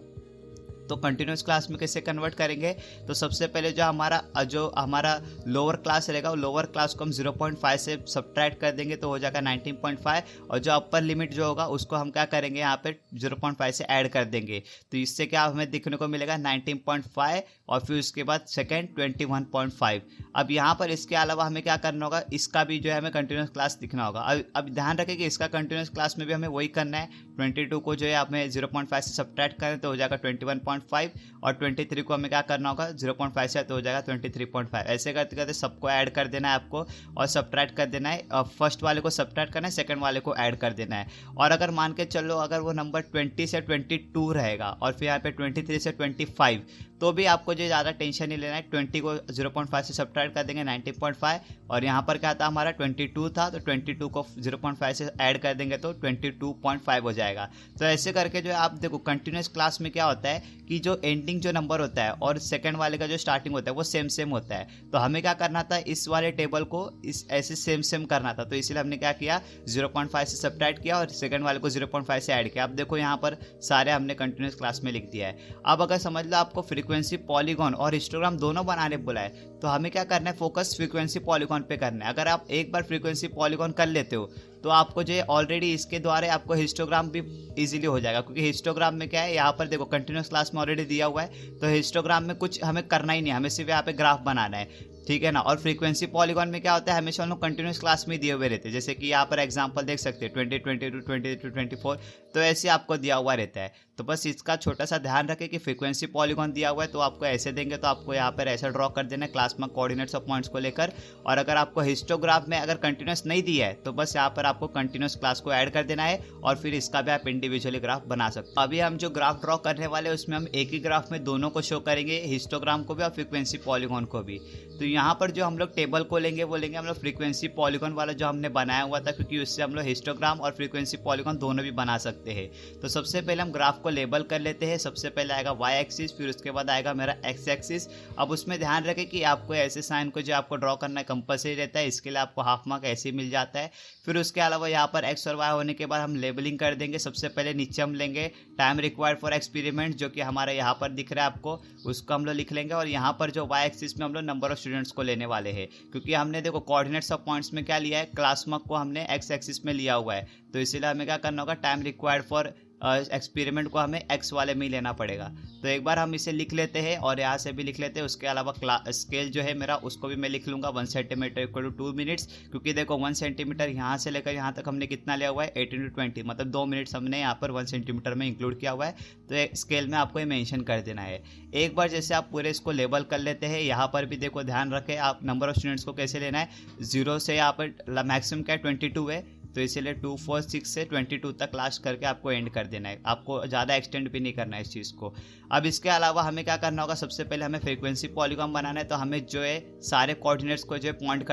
तो कंटिन्यूस क्लास में कैसे कन्वर्ट करेंगे, तो सबसे पहले जो हमारा लोअर क्लास रहेगा वो लोअर क्लास को हम 0.5 से सब्ट्रैक्ट कर देंगे तो हो जाएगा 19.5, और जो अपर लिमिट जो होगा उसको हम क्या करेंगे यहाँ पे 0.5 से ऐड कर देंगे। तो इससे क्या हमें दिखने को मिलेगा 19.5 और फिर उसके बाद सेकेंड 21.5। अब यहाँ पर इसके अलावा हमें क्या करना होगा, इसका भी जो है हमें कंटिन्यूस क्लास दिखना होगा। अब ध्यान रखें कि इसका कंटिन्यूस क्लास में भी हमें वही करना है, 22 को जो है हमें 0.5 से सब्ट्रैक्ट करें तो हो जाएगा 21.5, और 23 को हमें क्या करना होगा 0.5 से तो हो जाएगा 23.5। ऐसे करते करते सबको ऐड कर देना है आपको और सब्ट्रैक्ट कर देना है। फर्स्ट वाले को सब्ट्रैक्ट करना है, सेकंड वाले को ऐड कर देना है। और अगर मान के चलो अगर वो नंबर 20 से 22 रहेगा और फिर यहाँ पे 23 से 25, तो भी आपको जो ज़्यादा टेंशन नहीं लेना है। 20 को 0.5 से सब्ट्रैक्ट कर देंगे 19.5, और यहाँ पर क्या था हमारा 22 था तो 22 को 0.5 से ऐड कर देंगे तो 22.5 हो जाएगा। तो ऐसे करके जो है आप देखो कंटिन्यूस क्लास में क्या होता है कि जो एंडिंग जो नंबर होता है और सेकंड वाले का जो स्टार्टिंग होता है वो सेम सेम होता है। तो हमें क्या करना था, इस वाले टेबल को इस ऐसे सेम सेम करना था, तो इसलिए हमने क्या किया 0.5 से सब्ट्रैक्ट किया और सेकंड वाले को 0.5 से ऐड किया। अब देखो यहाँ पर सारे हमने कंटिन्यूस क्लास में लिख दिया है। अब अगर समझ लो आपको फ्रीक्वेंसी पॉलीगॉन और हिस्टोग्राम दोनों बनाने बोला है, तो हमें क्या करना है, फोकस फ्रीक्वेंसी पॉलीगॉन पे करना है। अगर आप एक बार फ्रीक्वेंसी पॉलीगॉन कर लेते हो तो आपको जो है ऑलरेडी इसके द्वारा आपको हिस्टोग्राम भी इजीली हो जाएगा, क्योंकि हिस्टोग्राम में क्या है, यहाँ पर देखो कंटिन्यूस क्लास में ऑलरेडी दिया हुआ है, तो हिस्टोग्राम में कुछ हमें करना ही नहीं, हमें सिर्फ यहाँ पे ग्राफ बनाना है, ठीक है ना। और फ्रीक्वेंसी पॉलीगॉन में क्या होता है, हमेशा हम लोग कंटिन्यूस क्लास में दिए हुए रहते हैं, जैसे कि यहाँ पर एग्जांपल देख सकते हैं 20, 22, 23, 24, तो ऐसे आपको दिया हुआ रहता है। तो बस इसका छोटा सा ध्यान रखें कि फ्रीक्वेंसी पॉलीगॉन दिया हुआ है तो आपको ऐसे देंगे, तो आपको यहाँ पर ऐसा ड्रॉ कर देना है क्लास में कोऑर्डिनेट्स ऑफ पॉइंट्स को लेकर। और अगर आपको हिस्टोग्राफ में अगर कंटिन्यूस नहीं दिया है तो बस यहाँ पर आपको कंटिन्यूस क्लास को ऐड कर देना है और फिर इसका भी आप इंडिविजुअली ग्राफ बना सकते हो। अभी हम जो ग्राफ ड्रॉ करने वाले हैं उसमें हम एक ही ग्राफ में दोनों को शो करेंगे, हिस्टोग्राम को भी और फ्रीक्वेंसी पॉलीगॉन को भी। तो यहाँ पर जो हम लोग टेबल को लेंगे वो लेंगे हम लोग फ्रीक्वेंसी पॉलीगॉन वाला जो हमने बनाया हुआ था, क्योंकि उससे हम लोग हिस्टोग्राम और फ्रीक्वेंसी पॉलीगॉन दोनों भी बना सकते हैं। तो सबसे पहले हम ग्राफ को लेबल कर लेते हैं। सबसे पहले आएगा वाई एक्सिस, फिर उसके बाद आएगा मेरा एक्स एक्सिस। अब उसमें ध्यान रखें कि आपको ऐसे साइन को जो आपको ड्रॉ करना है कंपलसरी रहता है, इसके लिए आपको हाफ मार्क ऐसे ही मिल जाता है। फिर उसके अलावा यहाँ पर एक्स और वाई होने के बाद हम लेबलिंग कर देंगे। सबसे पहले नीचे हम लेंगे टाइम रिक्वायर्ड फॉर एक्सपेरिमेंट, जो कि हमारे यहाँ पर दिख रहा है आपको, उसको हम लोग लिख लेंगे। और यहाँ पर जो वाई एक्सिस में हम लोग नंबर ऑफ स्टूडेंट्स को लेने वाले हैं, क्योंकि हमने देखो कोऑर्डिनेट्स ऑफ पॉइंट्स में क्या लिया है, क्लास मार्क को हमने एक्स एक्सिस में लिया हुआ है, तो इसीलिए हमें क्या करना होगा, टाइम रिक्वायर्ड फॉर एक्सपेरिमेंट को हमें एक्स वाले में ही लेना पड़ेगा। तो एक बार हम इसे लिख लेते हैं और यहाँ से भी लिख लेते हैं। उसके अलावा स्केल जो है मेरा उसको भी मैं लिख लूँगा 1 सेंटीमीटर इक्वल टू 2 मिनट्स, क्योंकि देखो 1 सेंटीमीटर यहाँ से लेकर यहाँ तक हमने कितना लिया हुआ है 18 to 20, मतलब 2 मिनट्स हमने यहाँ पर 1 सेंटीमीटर में इंक्लूड किया हुआ है। तो स्केल में आपको ये मेंशन कर देना है। एक बार जैसे आप पूरे इसको लेबल कर लेते हैं, यहाँ पर भी देखो ध्यान रखें आप नंबर ऑफ स्टूडेंट्स को कैसे लेना है। 0 से यहाँ पर मैक्सिमम क्या 22 है, तो इसीलिए 2, 4, 6 से 22 तक लास्ट करके आपको एंड कर देना है, आपको ज़्यादा एक्सटेंड भी नहीं करना है इस चीज़ को। अब इसके अलावा हमें क्या करना होगा, सबसे पहले हमें फ्रीक्वेंसी पॉलीगॉन बनाना है, तो हमें जो है सारे कोऑर्डिनेट्स को जो है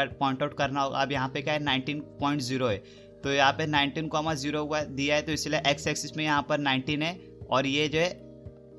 पॉइंट आउट करना होगा। अब यहाँ पे क्या है 19.0 है, तो यहाँ पे 19,0 हुआ दिया है, तो इसलिए एक्स एक्सिस में यहाँ पर 19 है और ये जो है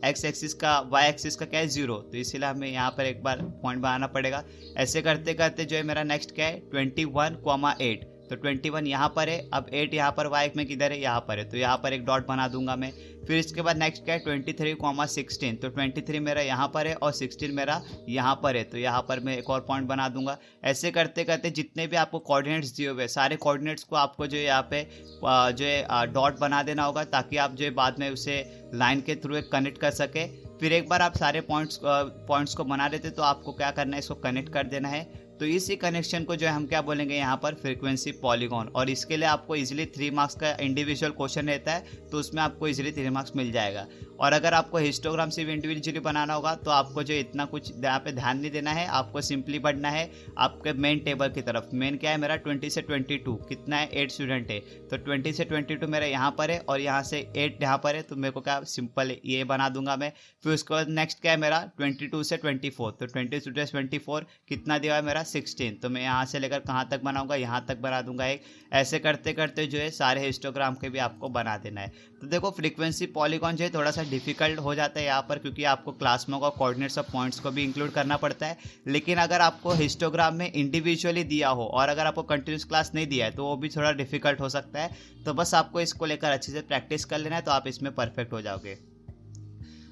एक्स एक्सिस का वाई एक्सिस का क्या है 0, तो इसीलिए हमें यहाँ पर एक बार पॉइंट बनाना पड़ेगा। ऐसे करते करते जो है मेरा नेक्स्ट क्या है 21,8, तो 21 यहाँ पर है। अब 8 यहाँ पर वाई में किधर है, यहाँ पर है, तो यहाँ पर एक डॉट बना दूंगा मैं। फिर इसके बाद नेक्स्ट क्या है 23,16, तो 23 मेरा यहाँ पर है और 16 मेरा यहाँ पर है, तो यहाँ पर मैं एक और पॉइंट बना दूंगा। ऐसे करते करते जितने भी आपको कोऑर्डिनेट्स दिए हुए सारे कोऑर्डिनेट्स को आपको जो है यहाँ पे जो है डॉट बना देना होगा, ताकि आप जो है बाद में उसे लाइन के थ्रू कनेक्ट कर सके। फिर एक बार आप सारे पॉइंट्स को बना लेते तो आपको क्या करना है, इसको कनेक्ट कर देना है। तो इसी कनेक्शन को जो है हम क्या बोलेंगे यहाँ पर फ्रीक्वेंसी पॉलीगॉन। और इसके लिए आपको इजीली 3 मार्क्स का इंडिविजुअल क्वेश्चन रहता है, तो उसमें आपको इजीली 3 मार्क्स मिल जाएगा। और अगर आपको हिस्टोग्राम सिर्फ इंडिविजुअली बनाना होगा तो आपको जो इतना कुछ यहाँ पे ध्यान नहीं देना है, आपको सिंपली बढ़ना है आपके मेन टेबल की तरफ। मेन क्या है मेरा 20 से 22, कितना है 8 स्टूडेंट है, तो 20 से 22 मेरा यहाँ पर है और यहाँ से 8 यहाँ पर है, तो मेरे को क्या सिंपल ये बना दूंगा मैं। फिर उसके बाद नेक्स्ट क्या है मेरा 22 से 24, तो 20 से 24 कितना दिया है मेरा 16, तो मैं यहाँ से लेकर कहाँ तक बनाऊंगा, यहाँ तक बना दूंगा एक। ऐसे करते करते जो है सारे हिस्टोग्राम के भी आपको बना देना है। तो देखो फ्रीक्वेंसी पॉलीगॉन जो है थोड़ा सा डिफिकल्ट हो जाता है यहाँ पर, क्योंकि आपको क्लास में का कोऑर्डिनेट्स ऑफ पॉइंट्स को भी इंक्लूड करना पड़ता है। लेकिन अगर आपको हिस्टोग्राम में इंडिविजुअली दिया हो और अगर आपको कंटिन्यूस क्लास नहीं दिया है तो वो भी थोड़ा डिफिकल्ट हो सकता है। तो बस आपको इसको लेकर अच्छे से प्रैक्टिस कर लेना है, तो आप इसमें परफेक्ट हो जाओगे।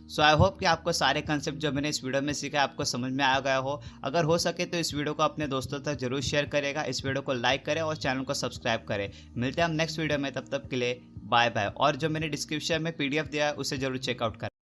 सो आई होप कि आपको सारे कंसेप्ट जो मैंने इस वीडियो में सीखा आपको समझ में आ गया हो। अगर हो सके तो इस वीडियो को अपने दोस्तों तक जरूर शेयर करेगा, इस वीडियो को लाइक करें और चैनल को सब्सक्राइब करें। मिलते हैं हम नेक्स्ट वीडियो में, तब तक के लिए बाय बाय। और जो मैंने डिस्क्रिप्शन में PDF दिया है उसे जरूर चेकआउट करें।